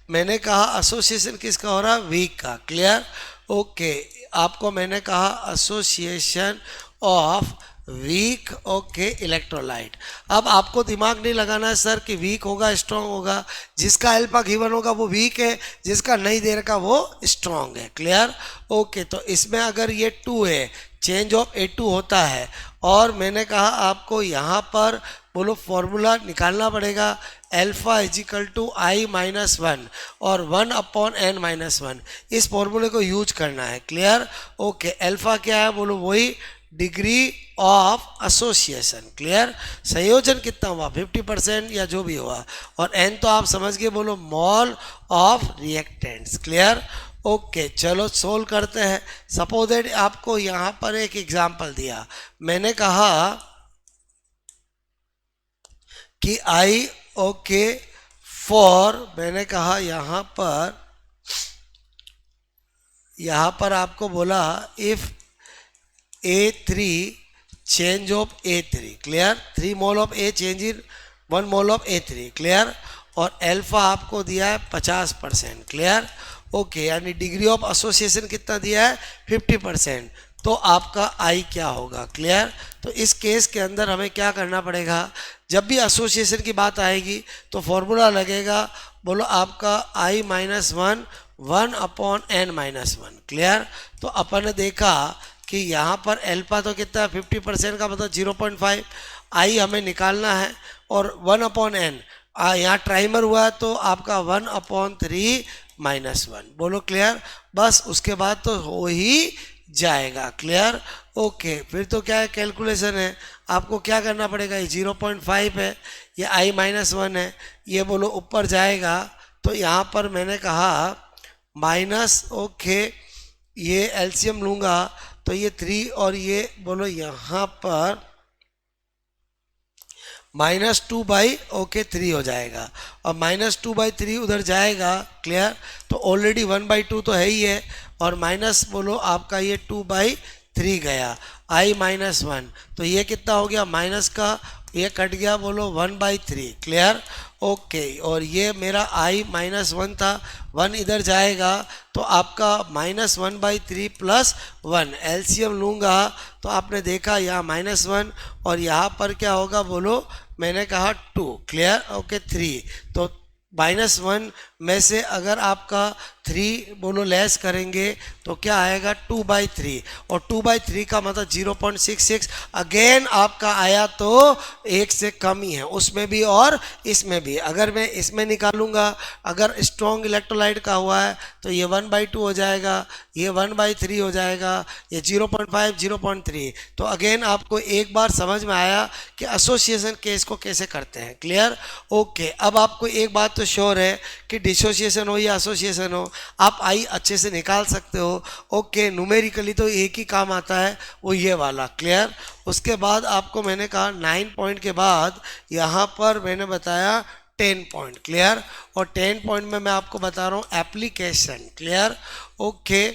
मैंने कहा एसोसिएशन किसका हो रहा है, वीक का, क्लियर, ओके। आपको मैंने कहा association of weak, okay, electrolyte. अब आपको दिमाग नहीं लगाना है सर कि वीक होगा स्ट्रांग होगा, जिसका अल्फा गिवन होगा वो वीक है, जिसका नहीं दे रखा वो स्ट्रांग है, क्लियर, ओके। तो इसमें अगर ये 2 है, चेंज ऑफ A2 होता है, और मैंने कहा आपको यहाँ पर बोलो फॉर्मूला निकालना पड़ेगा, अल्फा इजिकल टू I-1 और 1/n-1, इस फॉर्मूले को यूज करना है, क्लियर, ओके। अल्फा क्या है, बोलो वही डिग्री ऑफ एसोसिएशन, क्लियर। संयोजन कितना हुआ 50% या जो भी हुआ, और n तो आप समझ गए, बोलो mole of reactants, clear, okay. चलो सोल्व करते हैं। सपोज दैट आपको यहां पर एक एग्जांपल दिया, मैंने कहा कि I, ओके, फॉर, मैंने कहा यहां पर आपको बोला if A3 change of A3, clear, 3 mole of A change in 1 mole of A3, clear, और अल्फा आपको दिया है 50%, क्लियर, ओके। यानी डिग्री ऑफ एसोसिएशन कितना दिया है 50%, तो आपका I क्या होगा, क्लियर। तो इस केस के अंदर हमें क्या करना पड़ेगा, जब भी एसोसिएशन की बात आएगी तो फॉर्मूला लगेगा, बोलो आपका I-1 1/n-1, क्लियर। तो अपन ने देखा कि यहाँ पर अल्फा तो कितना है 50% का मतलब 0.5, I हमें निकालना है, और 1/n यहाँ ट्राइमर हुआ है तो आपका 1/3-1, बोलो क्लियर। बस उसके बाद तो हो ही जाएगा, क्लियर, ओके। फिर तो क्या है, कैलकुलेशन है, आपको क्या करना पड़ेगा, ये 0.5 है, ये I-1 है, ये बोलो ऊपर जाएगा, तो यहाँ पर मैंने कहा माइनस, ओके, ये एलसीएम लूंगा तो ये 3 और ये बोलो यहाँ पर -2/3 हो जाएगा, और -2/3 उधर जाएगा, क्लियर। तो ऑलरेडी 1/2 तो है ही है, और माइनस बोलो आपका ये 2/3 गया, I-1, तो ये कितना हो गया, माइनस का ये कट गया, बोलो 1/3, क्लियर, ओके। और ये मेरा I-1 था, 1 इधर जाएगा, तो आपका -1/3 + 1 एलसीएम लूंगा, तो आपने देखा यहाँ -1 और यहाँ पर क्या होगा, बोलो मैंने कहा 2, क्लियर, ओके, 3, तो -1 में से अगर आपका 3 बोलो लेस करेंगे तो क्या आएगा 2/3, और 2/3 का मतलब 0.66, अगेन आपका आया तो 1 से कम ही है, उसमें भी और इसमें भी। अगर मैं इसमें निकालूंगा, अगर स्ट्रॉन्ग इलेक्ट्रोलाइट का हुआ है तो ये 1/2 हो जाएगा, ये 1/3 हो जाएगा, ये 0.5 0.3। तो अगेन आपको एक बार समझ में आया कि एसोसिएशन केस को कैसे करते हैं, क्लियर, ओके। अब आपको एक बात तो श्योर है कि डिसोसिएशन हो या एसोसिएशन हो, आप I अच्छे से निकाल सकते हो, ओके। न्यूमेरिकली तो एक ही काम आता है, वो ये वाला, क्लियर। उसके बाद आपको मैंने कहा 9 पॉइंट के बाद यहाँ पर मैंने बताया 10 पॉइंट, क्लियर, और 10 पॉइंट में मैं आपको बता रहा हूँ एप्लीकेशन, क्लियर, ओके,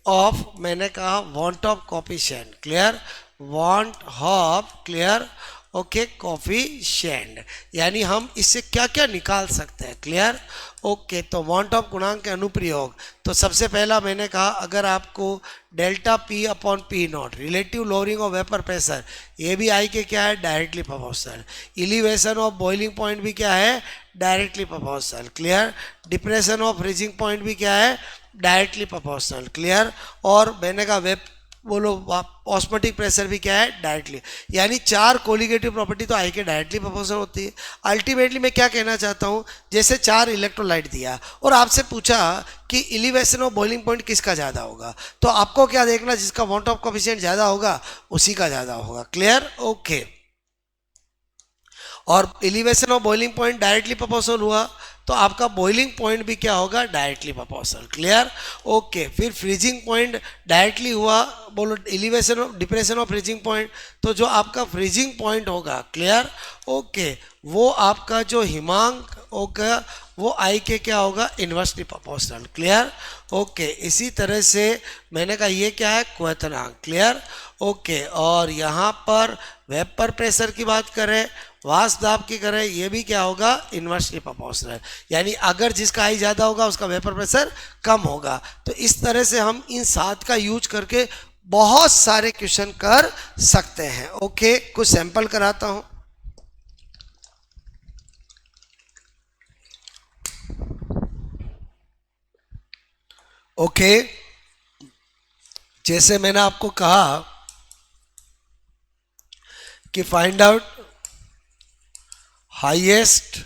ऑफ, मैंने कहा want of coefficient, clear, van't of, clear, okay, coefficient, यानी हम इससे क्या क्या निकाल सकते हैं, क्लियर, ओके। तो वांट ऑफ गुणांक के अनुप्रयोग, तो सबसे पहला मैंने कहा अगर आपको delta P/P0 relative lowering of vapour pressure, ये भी I के क्या है directly proportional, elevation of boiling point भी क्या है directly proportional, clear, depression of freezing point भी क्या है डायरेक्टली प्रोपोर्शनल, क्लियर, और मैंने कहा वेब बोलो ऑस्मोटिक प्रेशर भी क्या है डायरेक्टली, यानी 4 कोलिगेटिव प्रॉपर्टी तो I के डायरेक्टली प्रोपोर्शनल होती है। अल्टीमेटली मैं क्या कहना चाहता हूँ, जैसे 4 इलेक्ट्रोलाइट दिया और आपसे पूछा कि एलिवेशन ऑफ बॉइलिंग पॉइंट किसका ज़्यादा होगा, तो आपको क्या देखना, जिसका वांट ऑफ कोफिशिएंट ज़्यादा होगा उसी का ज़्यादा होगा, क्लियर, ओके। और elevation of boiling point directly proportional हुआ तो आपका बॉइलिंग पॉइंट भी क्या होगा, डायरेक्टली प्रोपोर्शनल। क्लियर? ओके। फिर फ्रीजिंग पॉइंट डायरेक्टली हुआ, बोलो elevation of depression of freezing point, तो जो आपका फ्रीजिंग पॉइंट होगा, क्लियर, ओके, वो आपका जो हिमांक होगा वो आई के क्या होगा, इन्वर्सली प्रोपोर्शनल। क्लियर? ओके। इसी तरह से मैंने कहा ये क्या है, क्वथनांक। क्लियर? ओके। और यहाँ पर वेपर प्रेशर की बात करें, वाष्प दाब की करें, ये भी क्या होगा, इन्वर्सली प्रोपोर्शनल, यानी अगर जिसका आई ज़्यादा होगा उसका वेपर प्रेशर कम होगा। तो इस तरह से हम इन 7 का यूज करके बहुत सारे क्वेश्चन कर सकते हैं। ओके, कुछ सैंपल कराता हूँ। ओके, जैसे मैंने आपको कहा कि find out highest,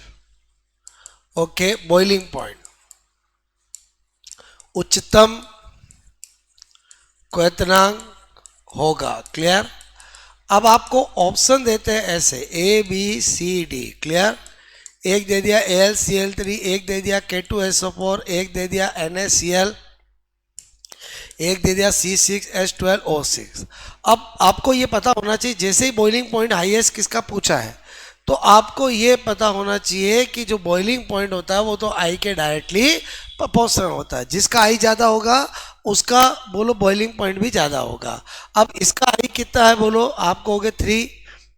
okay, boiling point, उच्चतम क्वथनांक होगा। क्लियर? अब आपको ऑप्शन देते हैं ऐसे A B C D. Clear? एक दे दिया AlCl3, एक दे दिया K2SO4, एक दे दिया NaCl, एक दे दिया C6H12O6। अब आपको ये पता होना चाहिए, जैसे ही बॉइलिंग पॉइंट हाईएस्ट किसका पूछा है तो आपको ये पता होना चाहिए कि जो बॉइलिंग पॉइंट होता है वो तो आई के डायरेक्टली प्रोपोर्शनल होता है। जिसका आई ज़्यादा होगा उसका बोलो बॉइलिंग पॉइंट भी ज़्यादा होगा। अब इसका आई कितना है बोलो, आप कहोगे 3,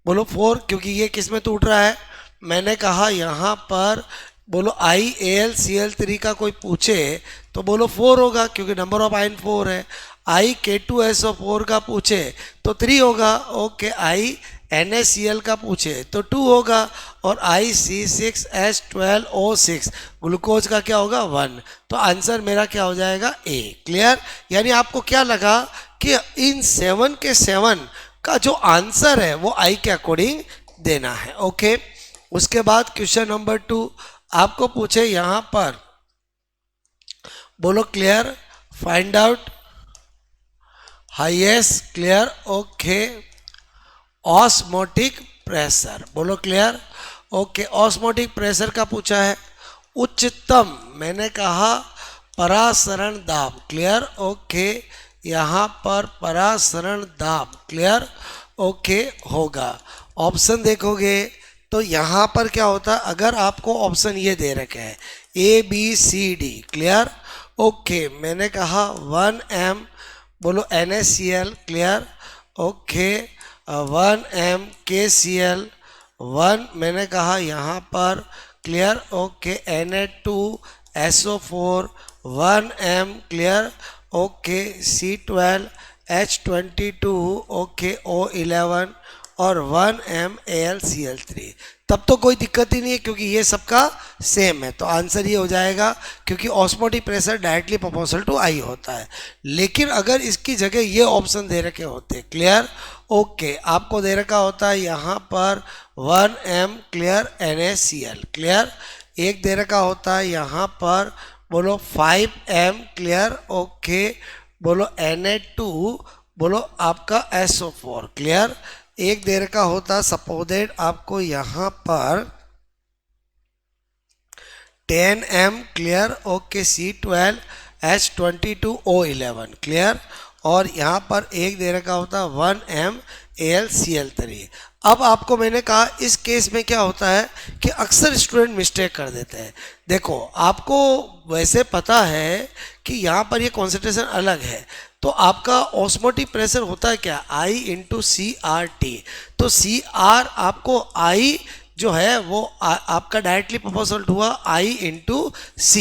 बोलो 4, क्योंकि ये किस में टूट रहा है, मैंने कहा यहाँ पर बोलो आई AlCl3 का कोई पूछे तो बोलो 4 होगा क्योंकि नंबर ऑफ आयन 4 है। आई K2SO4 का पूछे तो 3 होगा। ओके, आई NaCl का पूछे तो 2 होगा, और आई C6H12O6 ग्लूकोज का क्या होगा, 1। तो आंसर मेरा क्या हो जाएगा, ए। क्लियर? यानी आपको क्या लगा कि इन 7 के 7 का जो आंसर है वो आई के अकॉर्डिंग देना है। ओके, उसके बाद क्वेश्चन नंबर 2 आपको पूछे यहां पर, बोलो clear, find out highest, clear, okay, osmotic pressure. बोलो क्लियर? ओके, ऑस्मोटिक प्रेशर का पूछा है। उच्चतम मैंने कहा परासरण दाब। क्लियर? ओके, यहाँ पर परासरण दाब, क्लियर, ओके, होगा। ऑप्शन देखोगे तो यहाँ पर क्या होता है, अगर आपको ऑप्शन ये दे रखे हैं ABCD। क्लियर? ओके, मैंने कहा 1m बोलो NaCl। Clear? Okay, 1m KCl, 1 मैंने कहा यहाँ पर, clear, okay, Na2SO4, 1m, clear, okay, C12H22, okay, O11 और 1m AlCl3। तब तो कोई दिक्कत ही नहीं है क्योंकि ये सबका सेम है, तो आंसर ये हो जाएगा क्योंकि osmotic pressure directly proportional to i होता है। लेकिन अगर इसकी जगह ये ऑप्शन दे रखे होते, क्लियर, ओके, आपको दे रखा होता है यहाँ पर 1m, क्लियर, NaCl, क्लियर, एक दे रखा होता है यहाँ पर बोलो 5m, क्लियर, ओके, बोलो Na2, बोलो आपका SO4, क्लियर, एक देर का होता सपोजेड आपको यहाँ पर 10m, clear, okay, C12H22O11, clear, और यहाँ पर एक देर का होता 1m AlCl3। अब आपको मैंने कहा इस केस में क्या होता है कि अक्सर स्टूडेंट मिस्टेक कर देते हैं। देखो, आपको वैसे पता है कि यहाँ पर ये कॉन्सेंट्रेशन अलग है, तो आपका ऑस्मोटिक प्रेशर होता है क्या, I इंटू CRT। तो CR आपको I जो है वो आपका डायरेक्टली प्रोपोर्शनल हुआ I इंटू C।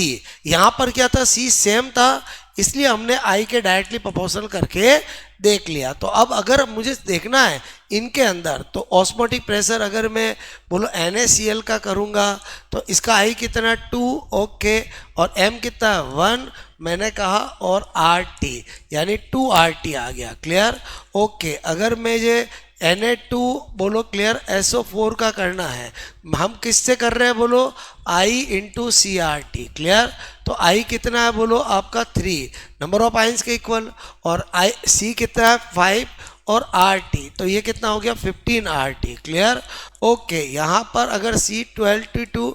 यहाँ पर क्या था, C सेम था, इसलिए हमने I के डायरेक्टली प्रोपोर्शनल करके देख लिया। तो अब अगर मुझे देखना है इनके अंदर तो ऑस्मोटिक प्रेशर अगर मैं बोलो NaCl का करूँगा तो इसका I कितना 2, ओके, और M कितना 1 मैंने कहा, और RT यानी 2RT आ गया। क्लियर? ओके, अगर मैं ये Na2 बोलो क्लियर SO4 का करना है, हम किससे कर रहे हैं बोलो I इंटू CRT। क्लियर? तो I कितना है बोलो आपका 3 नंबर ऑफ आइंस के इक्वल, और C कितना है 5 और RT, तो ये कितना हो गया 15 RT। क्लियर? ओके, यहाँ पर अगर C12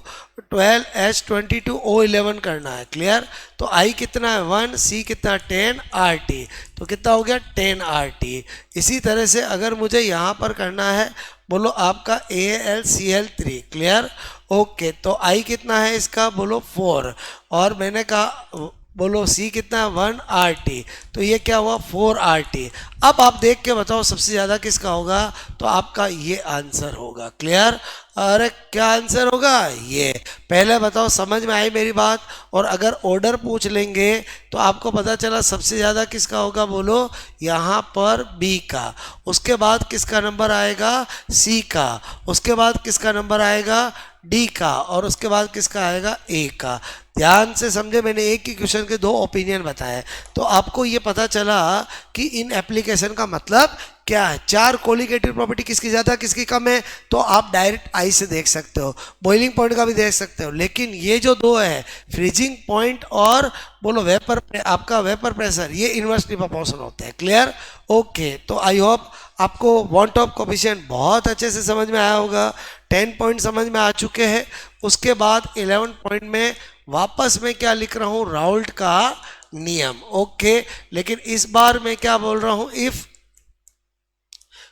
12H22O11 करना है, क्लियर। तो I कितना है 1, C कितना 10 RT, तो कितना हो गया 10 RT। इसी तरह से अगर मुझे यहाँ पर करना है बोलो आपका AlCl3, क्लियर। ओके, तो I कितना है इसका बोलो 4, और मैंने कहा बोलो C कितना है 1 RT, तो ये क्या हुआ 4 RT। अब आप देख के बताओ सबसे ज़्यादा किसका होगा, तो आपका ये आंसर होगा, क्लियर। अरे क्या आंसर होगा ये, पहले बताओ समझ में आई मेरी बात। और अगर ऑर्डर पूछ लेंगे तो आपको पता चला सबसे ज़्यादा किसका होगा बोलो यहाँ पर B का, उसके बाद किसका नंबर आएगा C का, उसके बाद किसका नंबर आएगा D का, और उसके बाद किसका आएगा A का। ध्यान से समझे, मैंने एक ही क्वेश्चन के दो ओपिनियन बताए, तो आपको ये पता चला कि इन एप्लीकेशन का मतलब क्या है। 4 कोलिगेटिव प्रॉपर्टी किसकी ज़्यादा किसकी कम है, तो आप डायरेक्ट आई से देख सकते हो, बॉइलिंग पॉइंट का भी देख सकते हो, लेकिन ये जो दो है फ्रीजिंग पॉइंट और बोलो वेपर आपका वेपर प्रेशर, ये इन्वर्सली प्रोपोर्शनल होते हैं, क्लियर। ओके, तो आई होप आपको वन टॉप कोफिशिएंट बहुत अच्छे से समझ में आया होगा। 10 पॉइंट समझ में आ चुके हैं। उसके बाद 11 पॉइंट में वापस मैं क्या लिख रहा हूँ, राउल्ट का नियम। ओके, लेकिन इस बार मैं क्या बोल रहा हूँ, if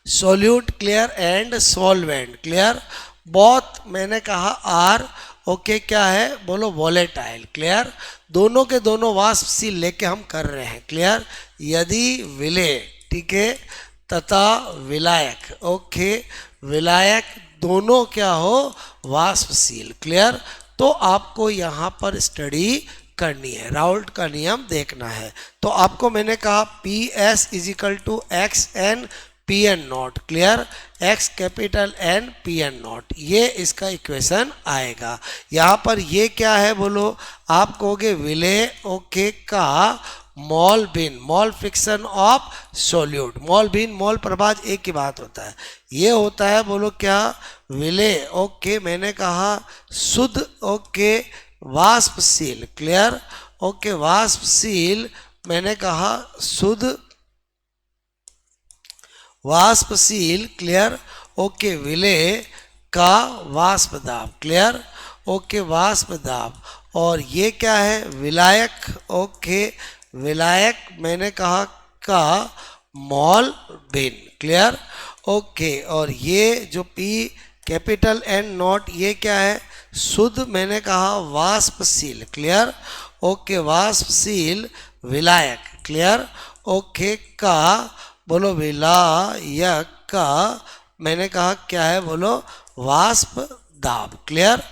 solute clear and solvent clear बहुत, मैंने कहा आर ओके क्या है बोलो वॉलेटाइल, क्लियर। दोनों के दोनों वाष्पशील लेके हम कर रहे हैं, क्लियर। यदि विलेय ठीक है तथा विलायक, ओके विलायक दोनों क्या हो वाष्पशील, क्लियर, तो आपको यहाँ पर स्टडी करनी है, राउल्ट का नियम देखना है। तो आपको मैंने कहा P S is equal to X N P N naught, clear, X capital N P N naught, ये इसका इक्वेशन आएगा। यहाँ पर ये क्या है बोलो, आप कहोगे विलेय ओके का मॉल बिन, mole fraction of solute, mole बिन मॉल प्रभाज एक ही बात होता है, ये होता है बोलो क्या विलेय ओके मैंने कहा शुद्ध ओके वाष्पशील, क्लियर, ओके वाष्पशील मैंने कहा शुद्ध वाष्पशील, क्लियर, ओके विलेय का वाष्प दाब, क्लियर, ओके वाष्प दाब। और ये क्या है विलायक, ओके विलायक मैंने कहा का मॉल बिन, क्लियर, ओके। और ये जो पी कैपिटल एन नॉट ये क्या है शुद्ध मैंने कहा वाष्पशील, क्लियर, ओके वाष्पशील विलायक, क्लियर, ओके का बोलो विलायक का मैंने कहा क्या है बोलो वाष्प दाब, क्लियर,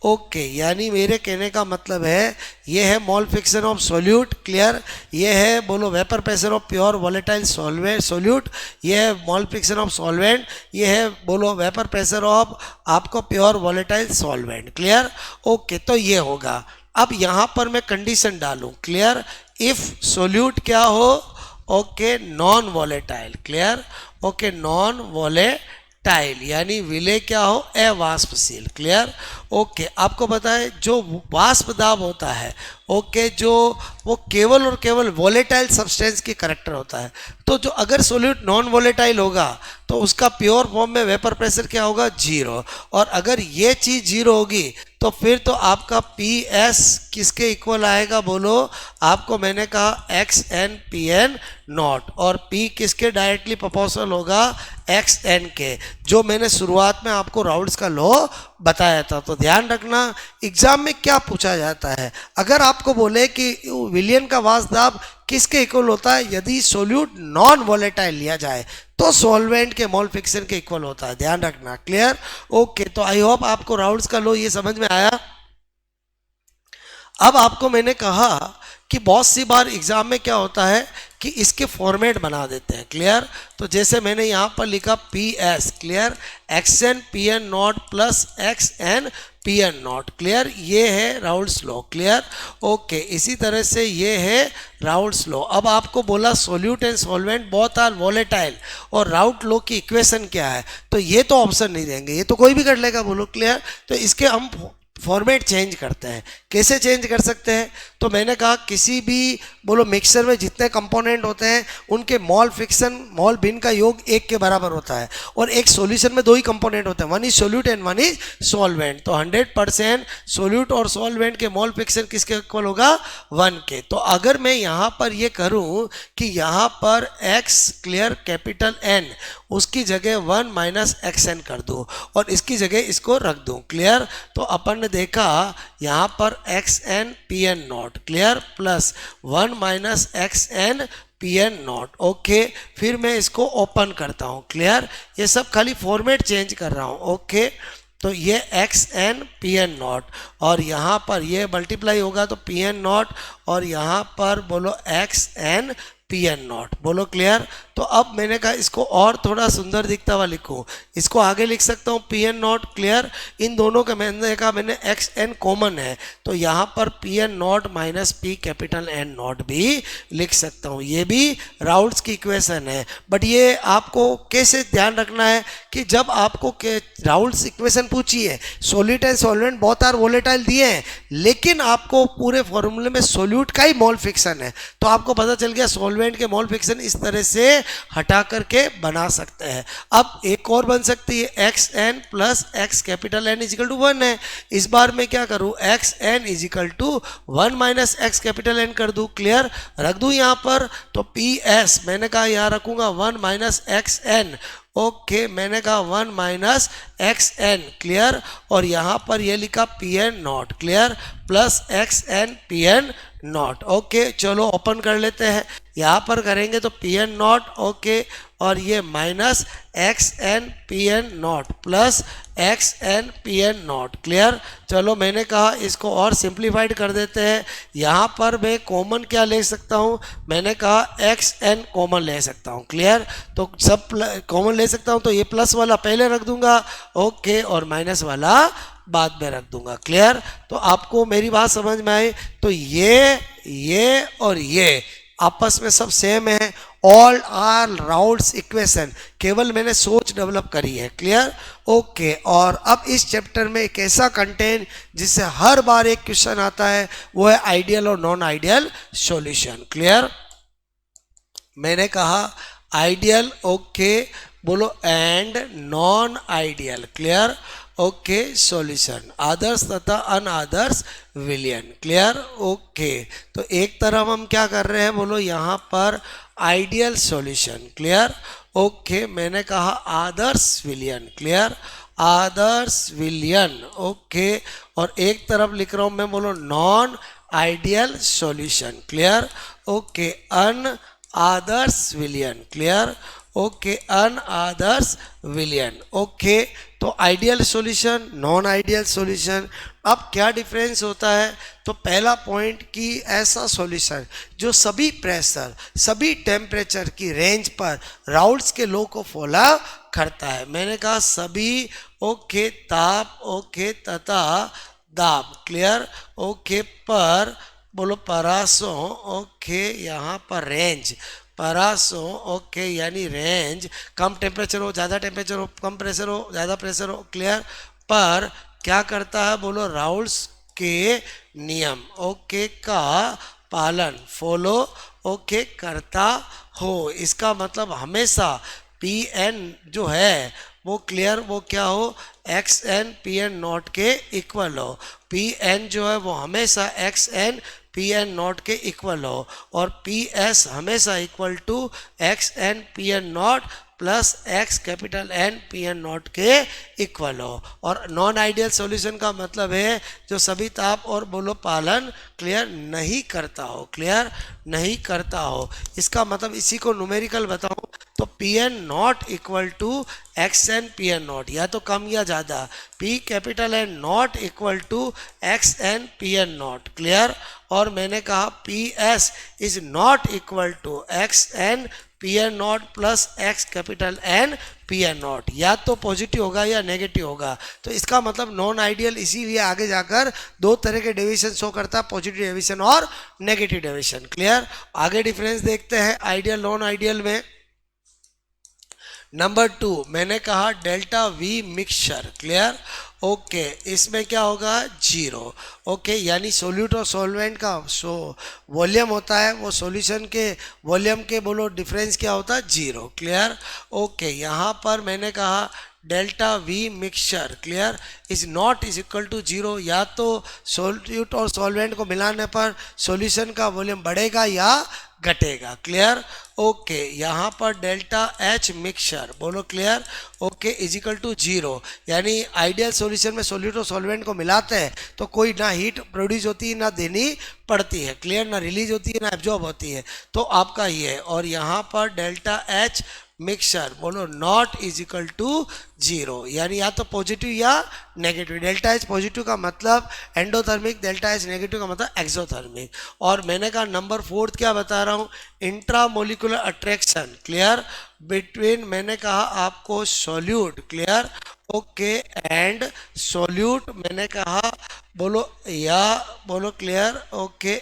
ओके। यानी मेरे कहने का मतलब है ये है mole fraction of solute, clear, ये है बोलो vapour pressure of pure volatile solvent solute, ये है मोल फ्रिक्शन ऑफ सॉल्वेंट, ये है बोलो वेपर प्रेशर ऑफ आपको pure volatile solvent, clear, okay. तो ये होगा। अब यहाँ पर मैं कंडीशन डालूँ, क्लियर, इफ सोल्यूट क्या हो okay non volatile, clear, okay non volatile यानी विलेय क्या हो अवाष्पशील, क्लियर, ओके। आपको पता है जो वाष्प दाब होता है ओके जो वो केवल और केवल वॉलेटाइल सब्सटेंस की करेक्टर होता है, तो जो अगर सोल्यूट नॉन वॉलेटाइल होगा तो उसका प्योर फॉर्म में वेपर प्रेशर क्या होगा 0, और अगर ये चीज़ 0 होगी तो फिर तो आपका पी एस किसके इक्वल आएगा बोलो, आपको मैंने कहा X N P N naught, और पी किसके डायरेक्टली प्रोपोर्शनल होगा एक्स एन के, जो मैंने शुरुआत में आपको राउल्ट्स का लॉ बताया था। तो ध्यान रखना एग्जाम में क्या पूछा जाता है, अगर आपको बोले कि विलियन का वाष्प दाब किसके इक्वल होता है, यदि सोल्यूट नॉन वॉलेटाइल लिया जाए तो सॉल्वेंट के मोल फ्रिक्शन के इक्वल होता है, ध्यान रखना, क्लियर, ओके। तो आई होप आपको राउल्ट्स का लॉ ये समझ में आया। अब आपको मैंने कहा कि बहुत सी बार एग्जाम में क्या होता है कि इसके फॉर्मेट बना देते हैं, क्लियर, तो जैसे मैंने यहाँ पर लिखा P S, clear, X N P N naught plus X N P N naught, clear, ये है राउल्ट्स लॉ, क्लियर, ओके। इसी तरह से ये है राउल्ट्स लॉ। अब आपको बोला solute and solvent both are volatile, और राउल्ट लॉ की इक्वेशन क्या है, तो ये तो ऑप्शन नहीं देंगे, ये तो कोई भी कर लेगा बोलो, क्लियर। तो इसके हम फॉर्मेट चेंज करते हैं। कैसे चेंज कर सकते हैं? तो मैंने कहा किसी भी बोलो मिक्सचर में जितने कंपोनेंट होते हैं उनके मोल फ्रिक्शन मोल भिन्न का योग 1 के बराबर होता है, और एक सॉल्यूशन में 2 ही कंपोनेंट होते हैं, one is solute and one is solvent. तो 100% सोल्यूट और सॉल्वेंट के मोल फ्रिक्शन किसके इक्वल होगा? 1 के। तो अगर मैं यहाँ पर ये करूँ कि यहाँ पर x क्लियर कैपिटल N उसकी जगह 1 माइनस XN कर दूँ और इसकी जगह इसको रख दूँ, क्लियर। तो अपन ने देखा यहाँ पर XN PN naught, clear, plus 1 minus XN PN not, okay. फिर मैं इसको ओपन करता हूँ, क्लियर। ये सब खाली फॉर्मेट चेंज कर रहा हूँ, ओके। तो ये XN PN नॉट और यहाँ पर ये मल्टीप्लाई होगा तो PN नॉट और यहाँ पर बोलो XN PN नॉट, बोलो क्लियर। तो अब मैंने कहा इसको और थोड़ा सुंदर दिखता हुआ लिखूं, इसको आगे लिख सकता हूँ PN नॉट, क्लियर। इन दोनों का मैंने कहा मैंने XN कॉमन है तो यहाँ पर PN not minus P capital N not भी लिख सकता हूँ। ये भी राउल्ट्स की इक्वेशन है, बट ये आपको कैसे ध्यान रखना है कि जब आपको राउल्ट्स इक्वेशन पूछी है, solid and solvent both are volatile दिए हैं, लेकिन आपको पूरे फॉर्मूले में सोल्यूट का ही मोल फ्रिक्शन है, तो आपको पता चल गया सॉल्वेंट के मोल फ्रिक्शन इस तरह से हटा करके बना सकते हैं। अब एक और बन सकती है XN plus X capital N is equal to 1 है। इस बार मैं क्या करूं? XN is equal to 1 minus X capital N कर दूं, क्लियर, रख दूं यहाँ पर। तो PS मैंने कहा यहाँ रखूंगा 1 माइनस XN, ओके, मैंने कहा 1 माइनस XN, क्लियर, और यहाँ पर ये लिखा PN naught, clear, plus XN PN not, okay. चलो ओपन कर लेते हैं, यहाँ पर करेंगे तो PN नॉट, ओके, और ये minus XN PN naught plus XN PN naught, clear. चलो मैंने कहा इसको और सिंप्लीफाइड कर देते हैं। यहाँ पर मैं कॉमन क्या ले सकता हूँ? मैंने कहा XN कॉमन ले सकता हूँ, क्लियर। तो सब कॉमन ले सकता हूँ तो ये प्लस वाला पहले रख दूंगा, ओके, और माइनस वाला बाद में रख दूंगा, क्लियर। तो आपको मेरी बात समझ में आई? तो ये और ये आपस में सब सेम है, ऑल आर राउल्ट्स इक्वेशन, केवल मैंने सोच डेवलप करी है, क्लियर, ओके। और अब इस चैप्टर में एक ऐसा कंटेंट जिससे हर बार एक क्वेश्चन आता है, वो है आइडियल और नॉन आइडियल सॉल्यूशन, क्लियर। मैंने कहा आइडियल, ओके, बोलो, and non ideal, clear, okay, solution, आदर्श तथा अनादर्श विलयन, क्लियर, ओके। तो एक तरफ हम क्या कर रहे हैं, बोलो यहाँ पर आइडियल सॉल्यूशन, क्लियर, ओके, मैंने कहा आदर्श विलयन, क्लियर, आदर्श विलयन, ओके, और एक तरफ लिख रहा हूं मैं, बोलो non ideal solution, clear, okay, अन आदर्श विलयन, क्लियर, ओके, अनआदर्श विलयन, ओके। तो ideal solution, non ideal solution, अब क्या डिफरेंस होता है? तो पहला पॉइंट कि ऐसा सॉल्यूशन जो सभी प्रेशर सभी टेम्परेचर की रेंज पर राउल्ट्स के लॉ को फॉलो करता है। मैंने कहा सभी, ओके, ताप, ओके, तथा दाब, क्लियर, ओके, पर बोलो परासों, ओके, यहाँ पर रेंज, परासों, ओके, यानी रेंज, कम टेम्परेचर हो ज़्यादा टेम्परेचर हो, कम प्रेशर हो ज़्यादा प्रेशर हो, क्लियर, पर क्या करता है, बोलो राउल्ट्स के नियम, ओके, का पालन, फॉलो, ओके, करता हो। इसका मतलब हमेशा PN जो है वो, क्लियर, वो क्या हो, XN PN नॉट के इक्वल हो। PN जो है वो हमेशा XN PN नॉट के इक्वल हो, और PS हमेशा equal to XN PN naught plus X capital N PN naught के इक्वल हो। और नॉन आइडियल सॉल्यूशन का मतलब है जो सभी ताप और बोलो पालन, क्लियर, नहीं करता हो, क्लियर, नहीं करता हो। इसका मतलब इसी को न्यूमेरिकल बताऊं तो PN naught equal to XN PN naught, या तो कम या ज़्यादा, P capital N naught equal to XN PN naught, clear. और मैंने कहा PS is not equal to XN PN naught plus X capital N PN naught, या तो पॉजिटिव होगा या नेगेटिव होगा। तो इसका मतलब नॉन आइडियल इसीलिए आगे जाकर 2 तरह के डेविएशन शो करता है, पॉजिटिव डेविएशन और नेगेटिव डेविएशन, क्लियर। आगे डिफरेंस देखते हैं आइडियल नॉन आइडियल में। नंबर 2 मैंने कहा delta V mixture, clear, okay, इसमें क्या होगा 0, ओके, यानी सोल्यूट और सॉल्वेंट का वॉल्यूम होता है, वो सॉल्यूशन के वॉल्यूम के बोलो डिफरेंस क्या होता है 0, क्लियर, ओके। यहाँ पर मैंने कहा delta V mixture, clear, is not is equal to 0, या तो सोल्यूट और सॉल्वेंट को मिलाने पर सॉल्यूशन का वॉल्यूम बढ़ेगा या घटेगा, क्लियर, ओके। यहाँ पर डेल्टा एच मिक्सचर बोलो, clear, okay, is equal to 0, यानी आइडियल सॉल्यूशन में सोल्यूट और सॉल्वेंट को मिलाते हैं तो कोई ना हीट प्रोड्यूस होती है ना देनी पड़ती है, क्लियर, ना रिलीज होती है ना एब्जॉर्ब होती है, तो आपका ये है। और यहाँ पर डेल्टा एच मिक्सचर बोलो नॉट इज इक्वल टू 0, यानी या तो पॉजिटिव या नेगेटिव। डेल्टा एच पॉजिटिव का मतलब एंडोथर्मिक, डेल्टा एच नेगेटिव का मतलब एक्सोथर्मिक। और मैंने कहा नंबर 4 क्या बता रहा हूँ, इंट्रामोलिकुलर अट्रैक्शन, क्लियर, बिटवीन, मैंने कहा आपको solute, clear, okay, and solute, मैंने कहा बोलो या बोलो क्लियर, ओके,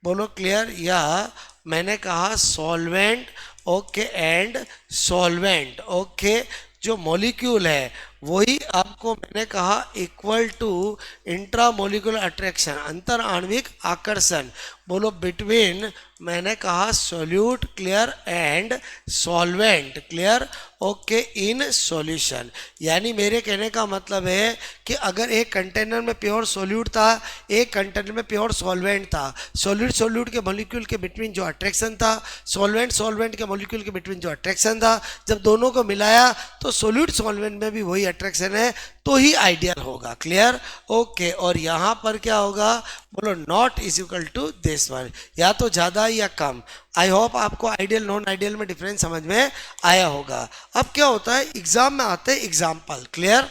बोलो क्लियर, या मैंने कहा solvent, okay, and solvent, okay, जो मॉलिक्यूल है वही आपको मैंने कहा इक्वल टू इंट्रामोलिकुलर अट्रैक्शन, अंतर आणविक आकर्षण, बोलो बिटवीन, मैंने कहा solute, clear, and solvent, clear, okay, in solution. यानी मेरे कहने का मतलब है कि अगर एक कंटेनर में प्योर सोल्यूट था, एक कंटेनर में प्योर सॉल्वेंट था, सोल्यूट के मॉलिक्यूल के बिटवीन जो अट्रैक्शन था, सॉल्वेंट के मॉलिक्यूल के बिटवीन जो अट्रैक्शन था, जब दोनों को मिलाया तो सोल्यूट सॉल्वेंट में भी वही अट्रैक्शन है, तो ही आइडियल होगा, क्लियर, ओके। और यहाँ पर क्या होगा, बोलो not is equal to this one, या तो ज़्यादा या कम। आई होप आपको आइडियल नॉन आइडियल में डिफरेंस समझ में आया होगा। अब क्या होता है, एग्जाम में आते हैं एग्जाम्पल, क्लियर,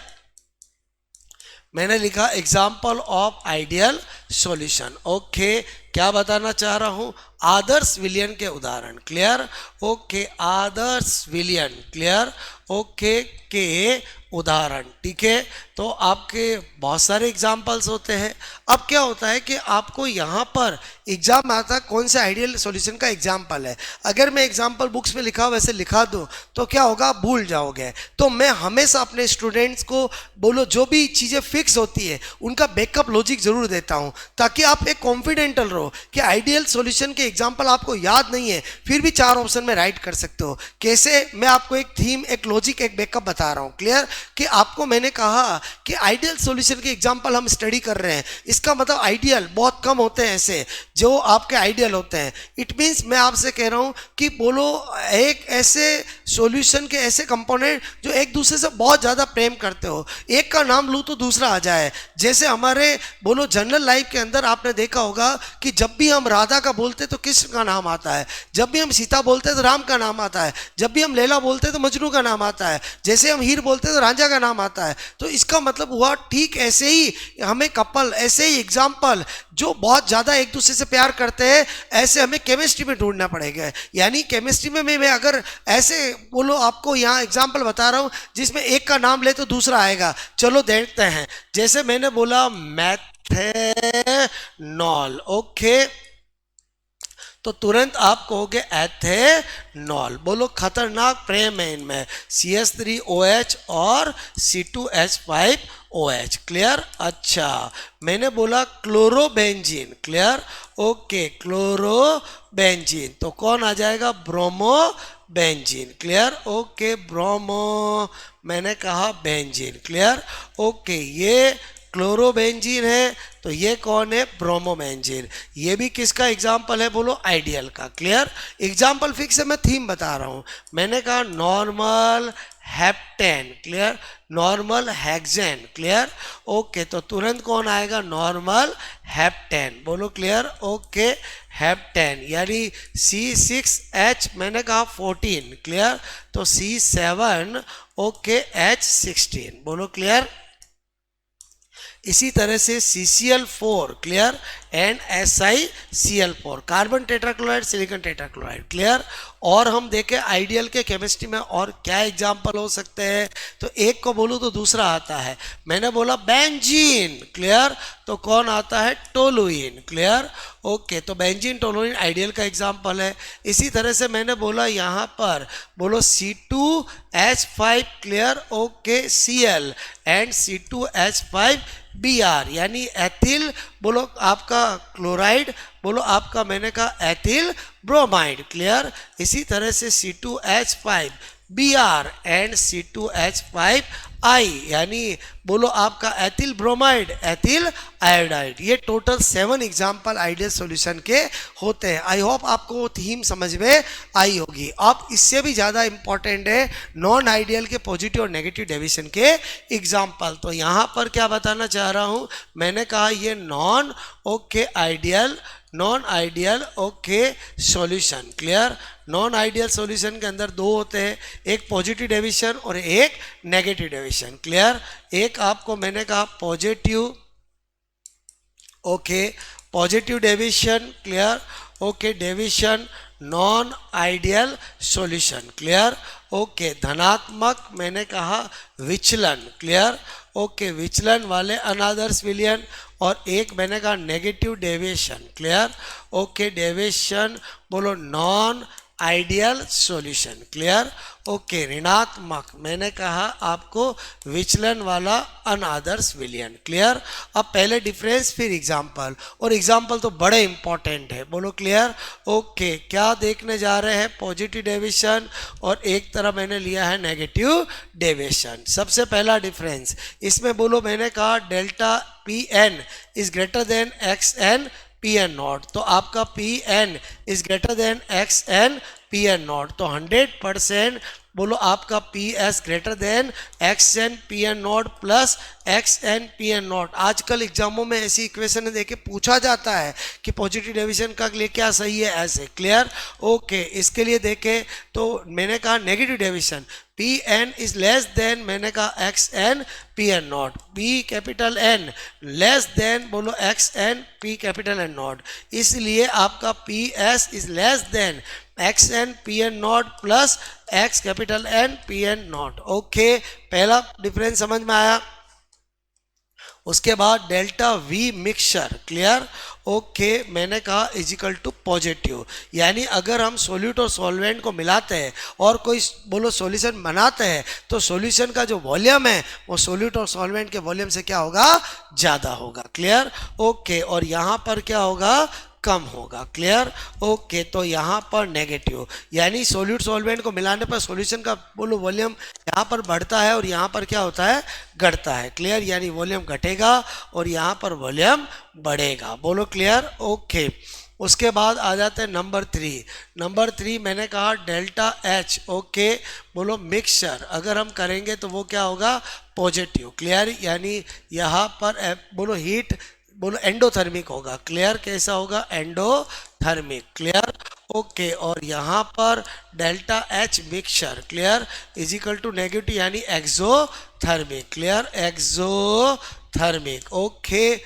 मैंने लिखा example of ideal solution, okay, क्या बताना चाह रहा हूं, आदर्श विलयन के उदाहरण, क्लियर, ओके, आदर्श विलयन, क्लियर, ओके, के उदाहरण, ठीक है। तो आपके बहुत सारे एग्जाम्पल्स होते हैं। अब क्या होता है कि आपको यहाँ पर एग्जाम आता है कौन से आइडियल सॉल्यूशन का एग्जाम्पल है। अगर मैं एग्जाम्पल बुक्स में लिखा वैसे लिखा दूँ तो क्या होगा, आप भूल जाओगे। तो मैं हमेशा अपने स्टूडेंट्स को बोलो जो भी चीज़ें फिक्स होती है उनका बैकअप लॉजिक जरूर देता हूँ, ताकि आप एक कॉन्फिडेंटल रहो कि आइडियल सॉल्यूशन के एग्जाम्पल आपको याद नहीं है फिर भी 4 ऑप्शन में राइट कर सकते हो। कैसे, मैं आपको एक थीम, एक लॉजिक, एक बैकअप बता रहा हूँ, क्लियर, कि आपको मैंने कहा कि आइडियल सॉल्यूशन के एग्जाम्पल हम स्टडी कर रहे हैं, इसका मतलब आइडियल बहुत कम होते हैं ऐसे जो आपके आइडियल होते हैं। इट मीन्स मैं आपसे कह रहा हूँ कि बोलो एक ऐसे सॉल्यूशन के ऐसे कंपोनेंट जो एक दूसरे से बहुत ज़्यादा प्रेम करते हो, एक का नाम लूँ तो दूसरा आ जाए। जैसे हमारे बोलो जनरल लाइफ के अंदर आपने देखा होगा कि जब भी हम राधा का बोलते तो कृष्ण का नाम आता है, जब भी हम सीता बोलते तो राम का नाम आता है, जब भी हम लैला बोलते तो मजनू का नाम आता है, जैसे हम हीर बोलते तो रांझा का नाम आता है। तो इसका मतलब हुआ ठीक ऐसे ही हमें कपल, ऐसे ही एग्जाम्पल जो बहुत ज़्यादा एक दूसरे से प्यार करते हैं, ऐसे हमें केमिस्ट्री में ढूंढना पड़ेगा। यानी केमिस्ट्री में मैं अगर ऐसे बोलो आपको यहाँ एग्जाम्पल बता रहा हूँ जिसमें एक का नाम ले तो दूसरा आएगा, चलो देखते हैं। जैसे मैंने बोला मैथेनॉल, ओके, तो तुरंत आप कहोगे एथेनॉल, बोलो खतरनाक प्रेम है इनमें, CH3OH और C2H5OH, क्लियर। अच्छा, मैंने बोला क्लोरोबेंजीन, क्लियर, ओके, क्लोरोबेंजीन, तो कौन आ जाएगा, ब्रोमोबेंजीन, क्लियर, ओके, ब्रोमो, मैंने कहा बेंजीन, क्लियर, ओके, ये क्लोरोबेंजीन है तो ये कौन है, ब्रोमोबेंजीन। ये भी किसका एग्जाम्पल है, बोलो आइडियल का, क्लियर। एग्जाम्पल फिक्स है, मैं थीम बता रहा हूँ। मैंने कहा normal heptane, clear, normal hexane, clear, okay, तो तुरंत कौन आएगा, नॉर्मल हेप्टेन, बोलो क्लियर, ओके, हेप्टेन, यानी C6H, मैंने कहा 14, क्लियर, तो C7, ओके, H16, बोलो क्लियर। इसी तरह से CCl4, clear, and SiCl4, carbon tetrachloride, silicon tetrachloride, clear. और हम देखें आइडियल के केमिस्ट्री में और क्या एग्जाम्पल हो सकते हैं, तो एक को बोलूँ तो दूसरा आता है। मैंने बोला बेंजीन, क्लियर, तो कौन आता है, टोलुइन, क्लियर, ओके, तो बेंजीन टोलुइन आइडियल का एग्जांपल है। इसी तरह से मैंने बोला यहाँ पर बोलो C2H5 clear, okay, Cl and C2H5Br यानी एथिल बोलो आपका क्लोराइड, बोलो आपका मैंने कहा एथिल ब्रोमाइड क्लियर। इसी तरह से C2H5Br एंड C2H5I यानी बोलो आपका एथिल ब्रोमाइड, एथिल आयोडाइड। ये टोटल 7 एग्जाम्पल आइडियल सॉल्यूशन के होते हैं। आई होप आपको थीम समझ में आई होगी। अब इससे भी ज़्यादा इंपॉर्टेंट है नॉन आइडियल के पॉजिटिव और नेगेटिव डेविएशन के एग्जाम्पल। तो यहाँ पर क्या बताना चाह रहा हूँ, मैंने कहा ये non ideal okay solution clear. Non ideal solution के अंदर दो होते हैं, एक पॉजिटिव डेविएशन और एक नेगेटिव डेविएशन क्लियर। एक आपको मैंने कहा positive okay, positive deviation clear, okay, deviation non ideal solution clear, okay. धनात्मक मैंने कहा विचलन क्लियर, ओके, विचलन वाले अनादर्श विलयन। और एक मैंने कहा negative deviation clear, okay, deviation बोलो non ideal solution clear, okay. ऋणात्मक मैंने कहा आपको विचलन वाला अनादर्श विलयन क्लियर। अब पहले डिफरेंस फिर एग्जाम्पल, और एग्जाम्पल तो बड़े इंपॉर्टेंट है, बोलो क्लियर, ओके। क्या देखने जा रहे हैं, पॉजिटिव डेविएशन और एक तरह मैंने लिया है नेगेटिव डेविएशन। सबसे पहला डिफरेंस इसमें बोलो मैंने कहा delta Pn is greater than XN Pn not, तो आपका Pn is greater than XN Pn not, तो 100% बोलो आपका PS greater than XN Pn naught plus XN Pn not. आजकल एग्जामों में ऐसी इक्वेशन देके पूछा जाता है कि पॉजिटिव डेविएशन का लिए क्या सही है, ऐसे क्लियर, ओके। इसके लिए देखे तो मैंने कहा negative deviation Pn is less than मैंने कहा XN Pn not, P capital N less than बोलो XN P capital N not, इसलिए आपका PS is less than XN Pn naught plus X capital N Pn not, okay. पहला difference समझ में आया। उसके बाद delta V mixture clear, okay, मैंने कहा इजिकल टू पॉजिटिव, यानी अगर हम सोल्यूट और सॉल्वेंट को मिलाते हैं और कोई बोलो सॉल्यूशन बनाते हैं तो सॉल्यूशन का जो वॉल्यूम है वो सोल्यूट और सॉल्वेंट के वॉल्यूम से क्या होगा, ज़्यादा होगा क्लियर, ओके। और यहाँ पर क्या होगा, कम होगा क्लियर, ओके। तो यहाँ पर नेगेटिव यानी सोल्यूट सॉल्वेंट को मिलाने पर सॉल्यूशन का बोलो वॉल्यूम यहाँ पर बढ़ता है और यहाँ पर क्या होता है, घटता है क्लियर, यानी वॉल्यूम घटेगा और यहाँ पर वॉल्यूम बढ़ेगा, बोलो क्लियर, ओके। उसके बाद आ जाते हैं नंबर 3 मैंने कहा डेल्टा H ओके, बोलो मिक्सचर अगर हम करेंगे तो वो क्या होगा, पॉजिटिव क्लियर, यानी यहाँ पर बोलो हीट बोलो एंडोथर्मिक होगा क्लियर, कैसा होगा, एंडोथर्मिक क्लियर, ओके। और यहाँ पर delta H mixture clear is equal to negative यानी एक्सोथर्मिक क्लियर, एक्सोथर्मिक, ओके।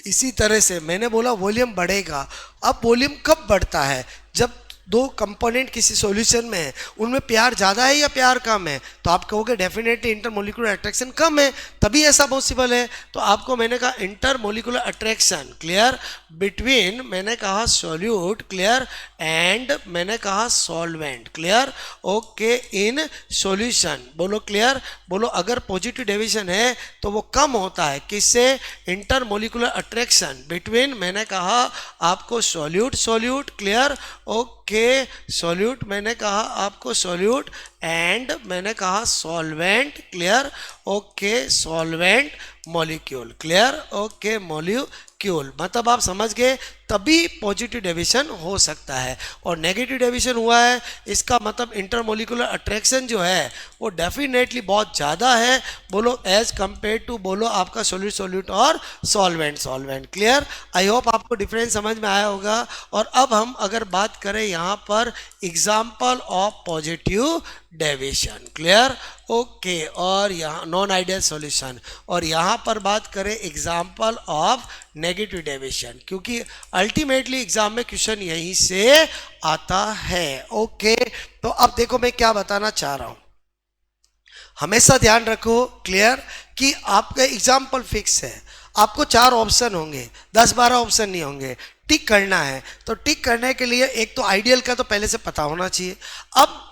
इसी तरह से मैंने बोला वॉल्यूम बढ़ेगा। अब वॉल्यूम कब बढ़ता है, जब दो कंपोनेंट किसी सॉल्यूशन में है, उनमें प्यार ज़्यादा है या प्यार कम है, तो आप कहोगे डेफिनेटली इंटरमोलिकुलर अट्रैक्शन कम है, तभी ऐसा पॉसिबल है। तो आपको मैंने कहा इंटरमोलिकुलर अट्रैक्शन क्लियर बिटवीन मैंने कहा सॉल्यूट क्लियर एंड मैंने कहा solvent clear, okay, in solution, बोलो क्लियर, बोलो अगर पॉजिटिव डेविएशन है तो वो कम होता है, किससे, इंटरमोलिकुलर अट्रैक्शन बिटवीन मैंने कहा आपको सॉल्यूट क्लियर, ओके, सॉल्यूट मैंने कहा आपको सॉल्यूट एंड मैंने कहा solvent clear, okay, solvent molecule clear, okay, molecule, मतलब आप समझ गए, तभी पॉजिटिव डेविएशन हो सकता है। और नेगेटिव डेविएशन हुआ है इसका मतलब इंटरमोलिकुलर अट्रैक्शन जो है वो डेफिनेटली बहुत ज़्यादा है, बोलो एज कंपेयर टू बोलो आपका सॉल्यूट और सॉल्वेंट क्लियर। आई होप आपको डिफरेंस समझ में आया होगा। और अब हम अगर बात करें यहाँ पर example of positive deviation clear, okay, और यहाँ नॉन आइडियल सॉल्यूशन, और यहाँ पर बात करें एग्जाम्पल ऑफ नेगेटिव डेविएशन, क्योंकि अल्टीमेटली एग्जाम में क्वेश्चन यहीं से आता है, ओके। तो अब देखो मैं क्या बताना चाह रहा हूं, हमेशा ध्यान रखो क्लियर कि आपका एग्जाम्पल फिक्स है, आपको 4 ऑप्शन होंगे, 10-12 ऑप्शन नहीं होंगे, टिक करना है। तो टिक करने के लिए एक तो आइडियल का तो पहले से पता होना चाहिए। अब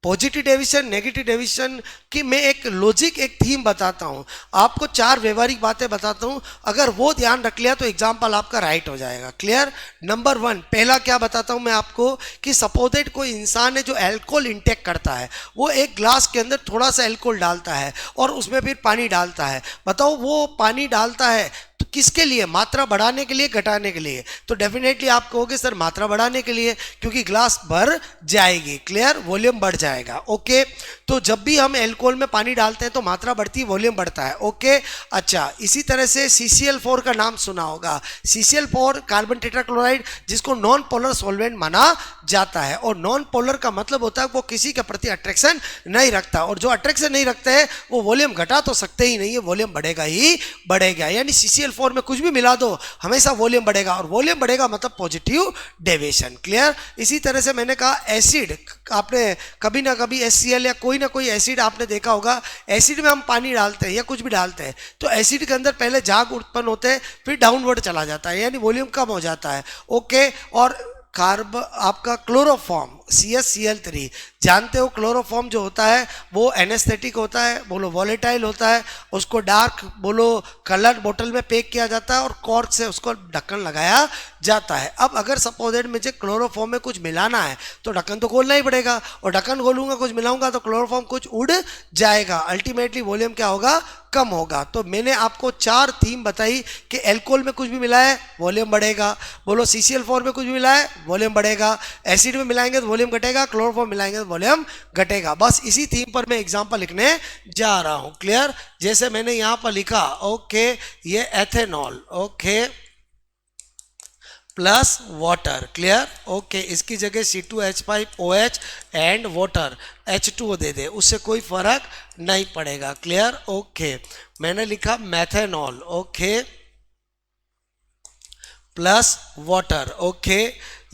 पॉजिटिव डेविएशन, नेगेटिव डेविएशन की मैं एक लॉजिक, एक थीम बताता हूँ आपको, 4 व्यवहारिक बातें बताता हूँ, अगर वो ध्यान रख लिया तो एग्जाम्पल आपका राइट हो जाएगा। क्लियर? नंबर 1, पहला क्या बताता हूँ मैं आपको कि सपोजेड कोई इंसान है जो अल्कोहल इंटेक करता है, वो एक ग्लास के अंदर थोड़ा सा अल्कोहल डालता है और उसमें फिर पानी डालता है। बताओ वो पानी डालता है तो किसके लिए? मात्रा बढ़ाने के लिए, घटाने के लिए? तो डेफिनेटली आप कहोगे सर मात्रा बढ़ाने के लिए, क्योंकि ग्लास भर जाएगी। क्लियर? वॉल्यूम बढ़ जाएगा। ओके, तो जब भी हम अल्कोहल में पानी डालते हैं तो मात्रा बढ़ती है, वॉल्यूम बढ़ता है। ओके, अच्छा, इसी तरह से CCl4 का नाम सुना होगा। CCl4 कार्बन टेट्राक्लोराइड, जिसको नॉन पोलर सॉल्वेंट माना जाता है, और नॉन पोलर का मतलब होता है वो किसी के प्रति अट्रैक्शन नहीं रखता, और जो अट्रैक्शन नहीं रखते हैं वो वॉल्यूम घटा तो सकते ही नहीं है, वॉल्यूम बढ़ेगा ही बढ़ेगा। यानी CCl4 में कुछ भी मिला दो हमेशा वॉल्यूम बढ़ेगा, और वॉल्यूम बढ़ेगा मतलब पॉजिटिव डेविएशन। क्लियर? इसी तरह से मैंने कहा एसिड, आपने कभी ना कभी HCl या कोई ना कोई एसिड आपने देखा होगा, एसिड में हम पानी डालते हैं या कुछ भी डालते हैं तो एसिड के अंदर पहले झाग उत्पन्न होते हैं, फिर डाउनवर्ड चला जाता है, यानी वॉल्यूम कम हो जाता है। ओके, और कार्ब आपका क्लोरोफॉर्म CaCl3, जानते हो क्लोरोफॉर्म जो होता है वो एनेस्थेटिक होता है, बोलो वॉलेटाइल होता है, उसको डार्क बोलो कलर बोतल में पैक किया जाता है और कॉर्क से उसको ढक्कन लगाया जाता है। अब अगर सपोजेड मुझे क्लोरोफॉर्म में कुछ मिलाना है तो ढक्कन तो खोलना ही पड़ेगा, और ढक्कन खोलूंगा कुछ मिलाऊंगा तो क्लोरोफॉर्म कुछ उड़ जाएगा, अल्टीमेटली वॉल्यूम क्या होगा? कम होगा। तो मैंने आपको 4 थीम बताई कि अल्कोहल में कुछ भी मिला है वॉल्यूम बढ़ेगा, बोलो CCl4 में कुछ भी मिला है वॉल्यूम बढ़ेगा, एसिड में मिलाएंगे तो वॉल्यूम घटेगा, क्लोरोफॉर्म मिलाएंगे तो वॉल्यूम घटेगा। बस इसी थीम पर मैं एग्जांपल लिखने जा रहा हूं। क्लियर? जैसे मैंने यहां पर लिखा, ओके, ये ethanol, okay, plus water. Clear? Okay, इसकी जगह C2H5OH एंड वाटर H2O दे दे, उससे कोई फर्क नहीं पड़ेगा। क्लियर? ओके, मैंने लिखा methanol, okay, plus water. Okay,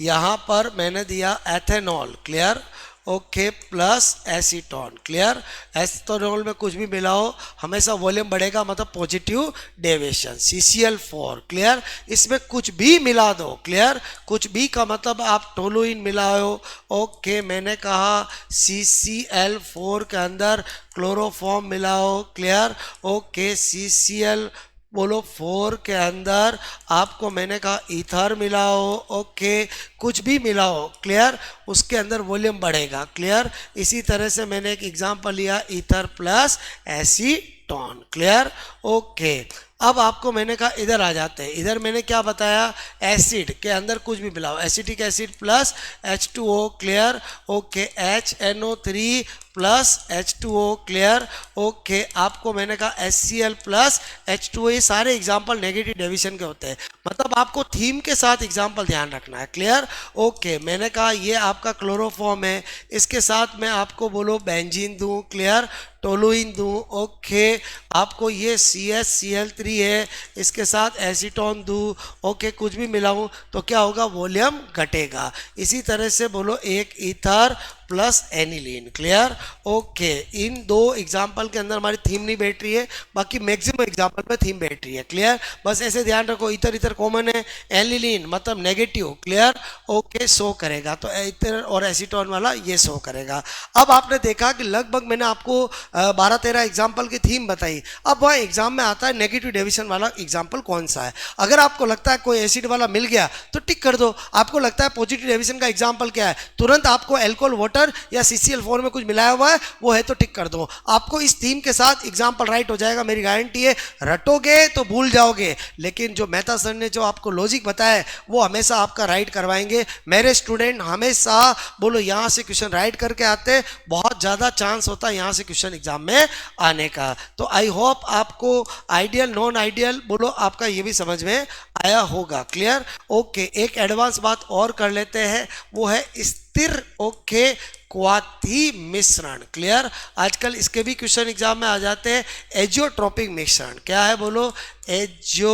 यहां पर मैंने दिया ethanol. Clear? Okay, plus acetone. Clear? एसीटोनॉल में कुछ भी मिलाओ हमेशा वॉल्यूम बढ़ेगा, मतलब पॉजिटिव डेविएशन। CCl4। क्लियर? इसमें कुछ भी मिला दो। क्लियर? कुछ भी का मतलब आप टोलुइन मिलाओ। ओके, मैंने कहा CCl4 के अंदर क्लोरोफॉर्म मिलाओ। क्लियर? ओके, CCl बोलो 4 के अंदर आपको मैंने कहा ईथर मिलाओ। ओके, कुछ भी मिलाओ। क्लियर? उसके अंदर वॉल्यूम बढ़ेगा। क्लियर? इसी तरह से मैंने एक एग्जांपल लिया, ether plus acetone. Clear? Okay, अब आपको मैंने कहा इधर आ जाते हैं। इधर मैंने क्या बताया? एसिड के अंदर कुछ भी मिलाओ, acetic acid plus H2O। Clear? Okay, HNO3 plus H2O। Clear? Okay, आपको मैंने कहा HCl प्लस H2O। ये सारे एग्जाम्पल नेगेटिव डेविएशन के होते हैं, मतलब आपको थीम के साथ एग्जाम्पल ध्यान रखना है। क्लियर? ओके, मैंने कहा ये आपका क्लोरोफॉर्म है, इसके साथ मैं आपको बोलो बेंजीन दूं। क्लियर? टोलुइन दूं। ओके, आपको ये CaCl3 है, इसके साथ एसीटोन दूं। ओके, कुछ भी मिलाऊं तो क्या होगा? वॉल्यूम घटेगा। इसी तरह से बोलो एक ether plus aniline. Clear? Okay, इन 2 एग्जाम्पल के अंदर हमारी थीम नहीं बैठ रही है, बाकी मैक्सिमम एग्जाम्पल में थीम बैठ रही है। क्लियर? बस ऐसे ध्यान रखो, इतर इतर कॉमन है, एनिलीन मतलब नेगेटिव। क्लियर? ओके, शो करेगा, तो इतर और एसीटोन वाला ये शो करेगा। अब आपने देखा कि लगभग मैंने आपको 12-13 एग्जाम्पल की थीम बताई। अब वह एग्जाम में आता है नेगेटिव डेविएशन वाला एग्जाम्पल कौन सा है। अगर आपको लगता है कोई एसिड वाला मिल गया तो टिक कर दो। आपको लगता है पॉजिटिव डेविएशन का एग्जाम्पल क्या है, तुरंत आपको अल्कोहल, वाटर या CCl4 में कुछ मिलाया हुआ है वो है तो टिक कर दो। आपको इस थीम के साथ एग्जाम्पल राइट हो जाएगा, मेरी गारंटी है। रटोगे तो भूल जाओगे, लेकिन जो मेहता सर ने जो आपको लॉजिक बताया है वो हमेशा आपका राइट करवाएंगे। मेरे स्टूडेंट हमेशा बोलो यहाँ से क्वेश्चन राइट करके आते हैं, बहुत ज़्यादा चांस होता है यहाँ से क्वेश्चन एग्जाम में आने का। तो आई होप आपको आइडियल नॉन आइडियल बोलो आपका ये भी समझ में आया होगा। क्लियर? ओके, एक एडवांस बात और कर लेते हैं, वो है स्थिर ओके क्वाथी मिश्रण। क्लियर? आजकल इसके भी क्वेश्चन एग्जाम में आ जाते हैं। एजियोट्रोपिक मिश्रण क्या है बोलो? AJIO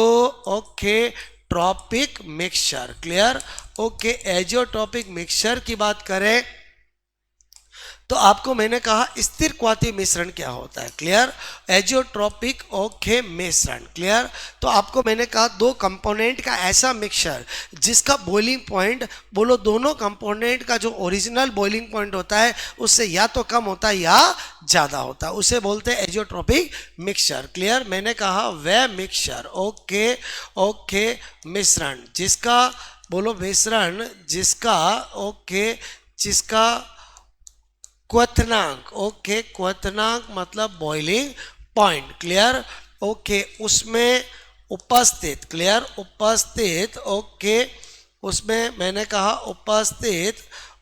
okay tropic mixture. Clear? Okay, azeotropic mixture की बात करें तो आपको मैंने कहा स्थिर क्वाथी मिश्रण क्या होता है, क्लियर, एजियोट्रॉपिक ओके मिश्रण, क्लियर। तो आपको मैंने कहा दो कंपोनेंट का ऐसा मिक्सचर जिसका बॉइलिंग पॉइंट बोलो दोनों कंपोनेंट का जो ओरिजिनल बॉइलिंग पॉइंट होता है उससे या तो कम होता है या ज़्यादा होता है, उसे बोलते हैं एजियोट्रॉपिक मिक्सचर, क्लियर। मैंने कहा वह मिक्सचर ओके ओके मिश्रण जिसका बोलो मिश्रण जिसका ओके जिसका क्वथनांक ओके क्वथनांक मतलब बॉइलिंग पॉइंट, क्लियर, ओके उसमें उपस्थित, क्लियर, उपस्थित ओके उसमें मैंने कहा उपस्थित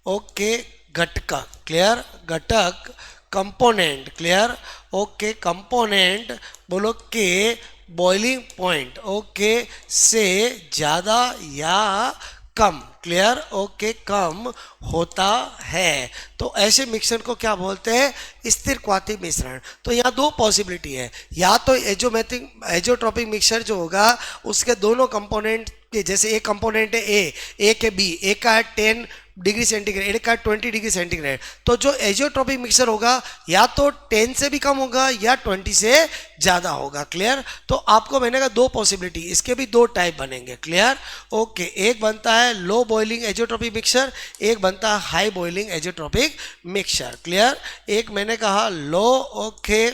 ओके घटक, क्लियर, घटक कंपोनेंट, क्लियर, ओके कंपोनेंट बोलो के बॉइलिंग पॉइंट ओके से ज़्यादा या कम, क्लियर, ओके कम होता है। तो ऐसे मिश्रण को क्या बोलते हैं, स्थिर क्वाथी मिश्रण। तो यहाँ दो पॉसिबिलिटी है, या तो एजियोट्रॉपिक मिक्सचर जो होगा उसके दोनों कंपोनेंट के, जैसे एक कंपोनेंट है ए के बी, एक का है 10 डिग्री सेंटीग्रेड, एक का 20 डिग्री सेंटीग्रेड, तो जो एजियोट्रॉपिक मिक्सचर होगा या तो 10 से भी कम होगा या 20 से ज़्यादा होगा, क्लियर। तो आपको मैंने कहा दो पॉसिबिलिटी, इसके भी दो टाइप बनेंगे, क्लियर, ओके। एक बनता है लो बॉइलिंग एजियोट्रॉपिक मिक्सचर, एक बनता है high boiling azeotropic mixture, clear. एक मैंने कहा लो ओके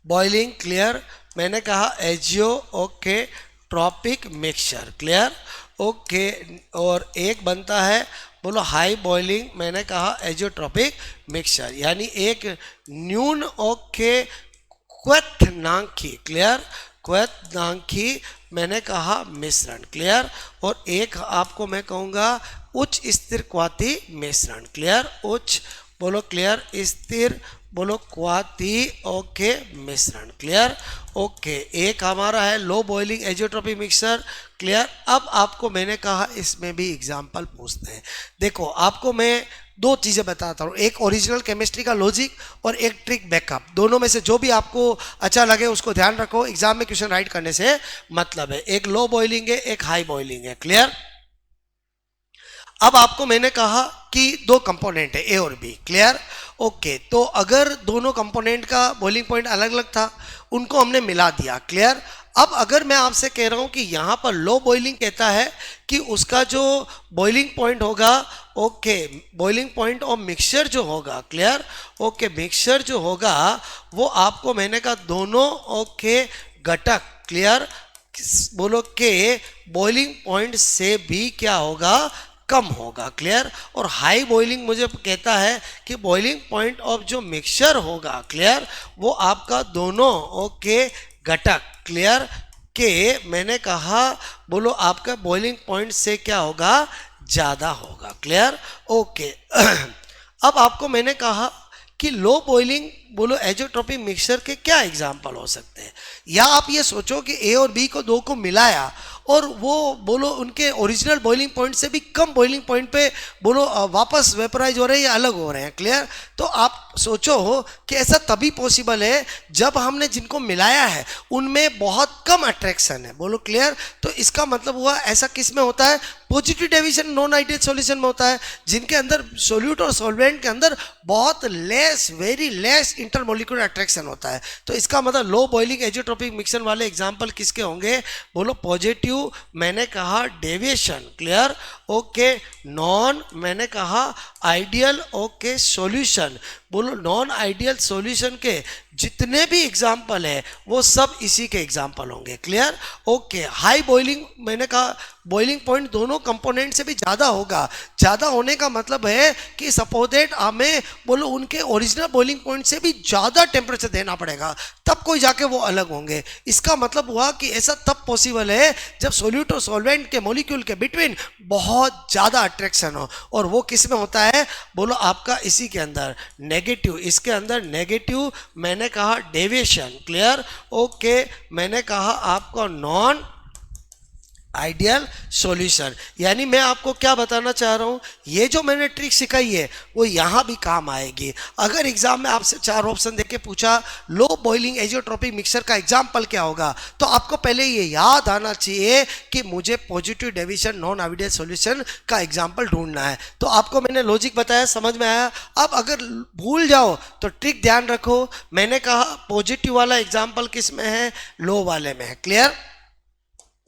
बॉइलिंग, क्लियर, मैंने कहा AJIO okay tropic mixture, clear, okay. और एक बनता है बोलो हाई बॉइलिंग, मैंने कहा एजियोट्रॉपिक मिक्सचर, यानी एक न्यून ओके क्वथनांकी, क्लियर, क्वथनांकी मैंने कहा मिश्रण, क्लियर। और एक आपको मैं कहूँगा उच्च स्थिर क्वाथी मिश्रण, क्लियर, उच्च बोलो क्लियर स्थिर बोलो क्वाथी ओके मिश्रण, क्लियर, ओके। एक हमारा है low boiling azeotropic mixture, clear. अब आपको मैंने कहा इसमें भी एग्जाम्पल पूछते हैं। देखो आपको मैं दो चीज़ें बताता हूँ, एक ओरिजिनल केमिस्ट्री का लॉजिक और एक ट्रिक बैकअप, दोनों में से जो भी आपको अच्छा लगे उसको ध्यान रखो, एग्जाम में क्वेश्चन राइट करने से मतलब है। एक लो बॉइलिंग है, एक हाई बॉइलिंग है, क्लियर। अब आपको मैंने कहा कि दो कंपोनेंट है ए और बी, क्लियर, ओके। तो अगर दोनों कंपोनेंट का बॉइलिंग पॉइंट अलग अलग था, उनको हमने मिला दिया, क्लियर। अब अगर मैं आपसे कह रहा हूं कि यहाँ पर लो बॉइलिंग कहता है कि उसका जो बॉइलिंग पॉइंट होगा ओके बॉइलिंग पॉइंट और मिक्सचर जो होगा, क्लियर, ओके मिक्सचर जो होगा वो आपको मैंने कहा दोनों ओके घटक, क्लियर, बोलो के बॉइलिंग पॉइंट से भी क्या होगा कम होगा, क्लियर। और हाई बॉइलिंग मुझे कहता है कि बॉइलिंग पॉइंट ऑफ जो मिक्सचर होगा, क्लियर, वो आपका दोनों ओके घटक, क्लियर, के मैंने कहा बोलो आपका बॉइलिंग पॉइंट से क्या होगा ज़्यादा होगा, क्लियर, ओके। अब आपको मैंने कहा कि लो बॉइलिंग बोलो एजियोट्रॉपिक मिक्सचर के क्या एग्जाम्पल हो सकते हैं, या आप ये सोचो कि ए और बी को दो को मिलाया और वो बोलो उनके ओरिजिनल बॉइलिंग पॉइंट से भी कम बॉइलिंग पॉइंट पे बोलो वापस वेपराइज हो रहे हैं या अलग हो रहे हैं, क्लियर। तो आप सोचो हो कि ऐसा तभी पॉसिबल है जब हमने जिनको मिलाया है उनमें बहुत कम अट्रैक्शन है, बोलो क्लियर। तो इसका मतलब हुआ ऐसा किस में होता है, positive deviation non ideal solution में होता है, जिनके अंदर सोल्यूट और सॉल्वेंट के अंदर बहुत less very less intermolecular attraction होता है। तो इसका मतलब लो बॉइलिंग एजियोट्रॉपिक मिक्सचर वाले एग्जाम्पल किसके होंगे, बोलो पॉजिटिव मैंने कहा डेविएशन, क्लियर, ओके नॉन मैंने कहा आइडियल ओके सॉल्यूशन, बोलो नॉन आइडियल सॉल्यूशन के जितने भी एग्जाम्पल है वो सब इसी के एग्जाम्पल होंगे, क्लियर, ओके। हाई बॉइलिंग मैंने कहा बॉइलिंग पॉइंट दोनों कंपोनेंट से भी ज़्यादा होगा, ज़्यादा होने का मतलब है कि सपोज दैट हमें बोलो उनके ओरिजिनल बॉइलिंग पॉइंट से भी ज़्यादा टेम्परेचर देना पड़ेगा तब कोई जाके वो अलग होंगे। इसका मतलब हुआ कि ऐसा तब पॉसिबल है जब सोल्यूट और सॉल्वेंट के मॉलिक्यूल के बिटवीन बहुत ज़्यादा अट्रैक्शन हो, और वो किस में होता है, बोलो आपका इसी के अंदर नेगेटिव, इसके अंदर नेगेटिव मैंने कहा डेविएशन, क्लियर, ओके मैंने कहा आपका नॉन आइडियल सॉल्यूशन। यानी मैं आपको क्या बताना चाह रहा हूँ, ये जो मैंने ट्रिक सिखाई है वो यहाँ भी काम आएगी। अगर एग्जाम में आपसे 4 ऑप्शन देके पूछा लो बॉइलिंग एजियोट्रोपिक मिक्सचर का एग्जाम्पल क्या होगा, तो आपको पहले ये याद आना चाहिए कि मुझे positive deviation non ideal solution का एग्जाम्पल ढूंढना है। तो आपको मैंने लॉजिक बताया, समझ में आया। अब अगर भूल जाओ तो ट्रिक ध्यान रखो, मैंने कहा पॉजिटिव वाला एग्जाम्पल किस में है, लो वाले में है, क्लियर।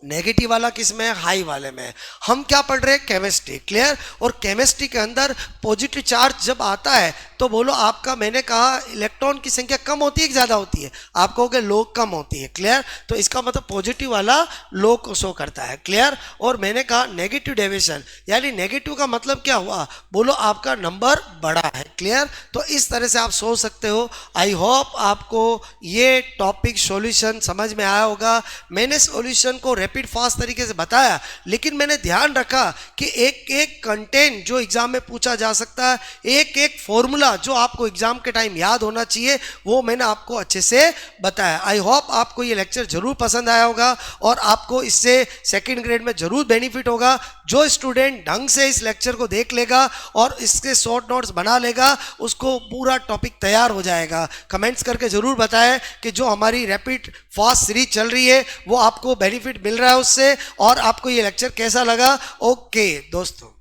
नेगेटिव वाला किस में है, हाई वाले में है। हम क्या पढ़ रहे हैं, केमिस्ट्री, क्लियर। और केमिस्ट्री के अंदर पॉजिटिव चार्ज जब आता है तो बोलो आपका, मैंने कहा इलेक्ट्रॉन की संख्या कम होती है कि ज़्यादा होती है, आप कहोगे लो कम होती है, क्लियर। तो इसका मतलब पॉजिटिव वाला लो को शो करता है, क्लियर। और मैंने कहा नेगेटिव डेविएशन, यानी नेगेटिव का मतलब क्या हुआ, बोलो आपका नंबर बड़ा है, क्लियर। तो इस तरह से आप सोच सकते हो। आई होप आपको ये टॉपिक सॉल्यूशन समझ में आया होगा। मैंने सॉल्यूशन को रैपिड फास्ट तरीके से बताया, लेकिन मैंने ध्यान रखा कि एक एक कंटेंट जो एग्जाम में पूछा जा सकता है, एक एक फॉर्मूला जो आपको एग्जाम के टाइम याद होना चाहिए, वो मैंने आपको अच्छे से बताया। आई होप आपको ये लेक्चर जरूर पसंद आया होगा और आपको इससे सेकंड ग्रेड में जरूर बेनिफिट होगा। जो स्टूडेंट ढंग से इस लेक्चर को देख लेगा और इसके शॉर्ट नोट्स बना लेगा, उसको पूरा टॉपिक तैयार हो जाएगा। कमेंट्स करके जरूर बताएं कि जो हमारी रैपिड फास्ट सीरीज चल रही है वो आपको बेनिफिट मिल रहा है उससे, और आपको ये लेक्चर कैसा लगा। ओके दोस्तों।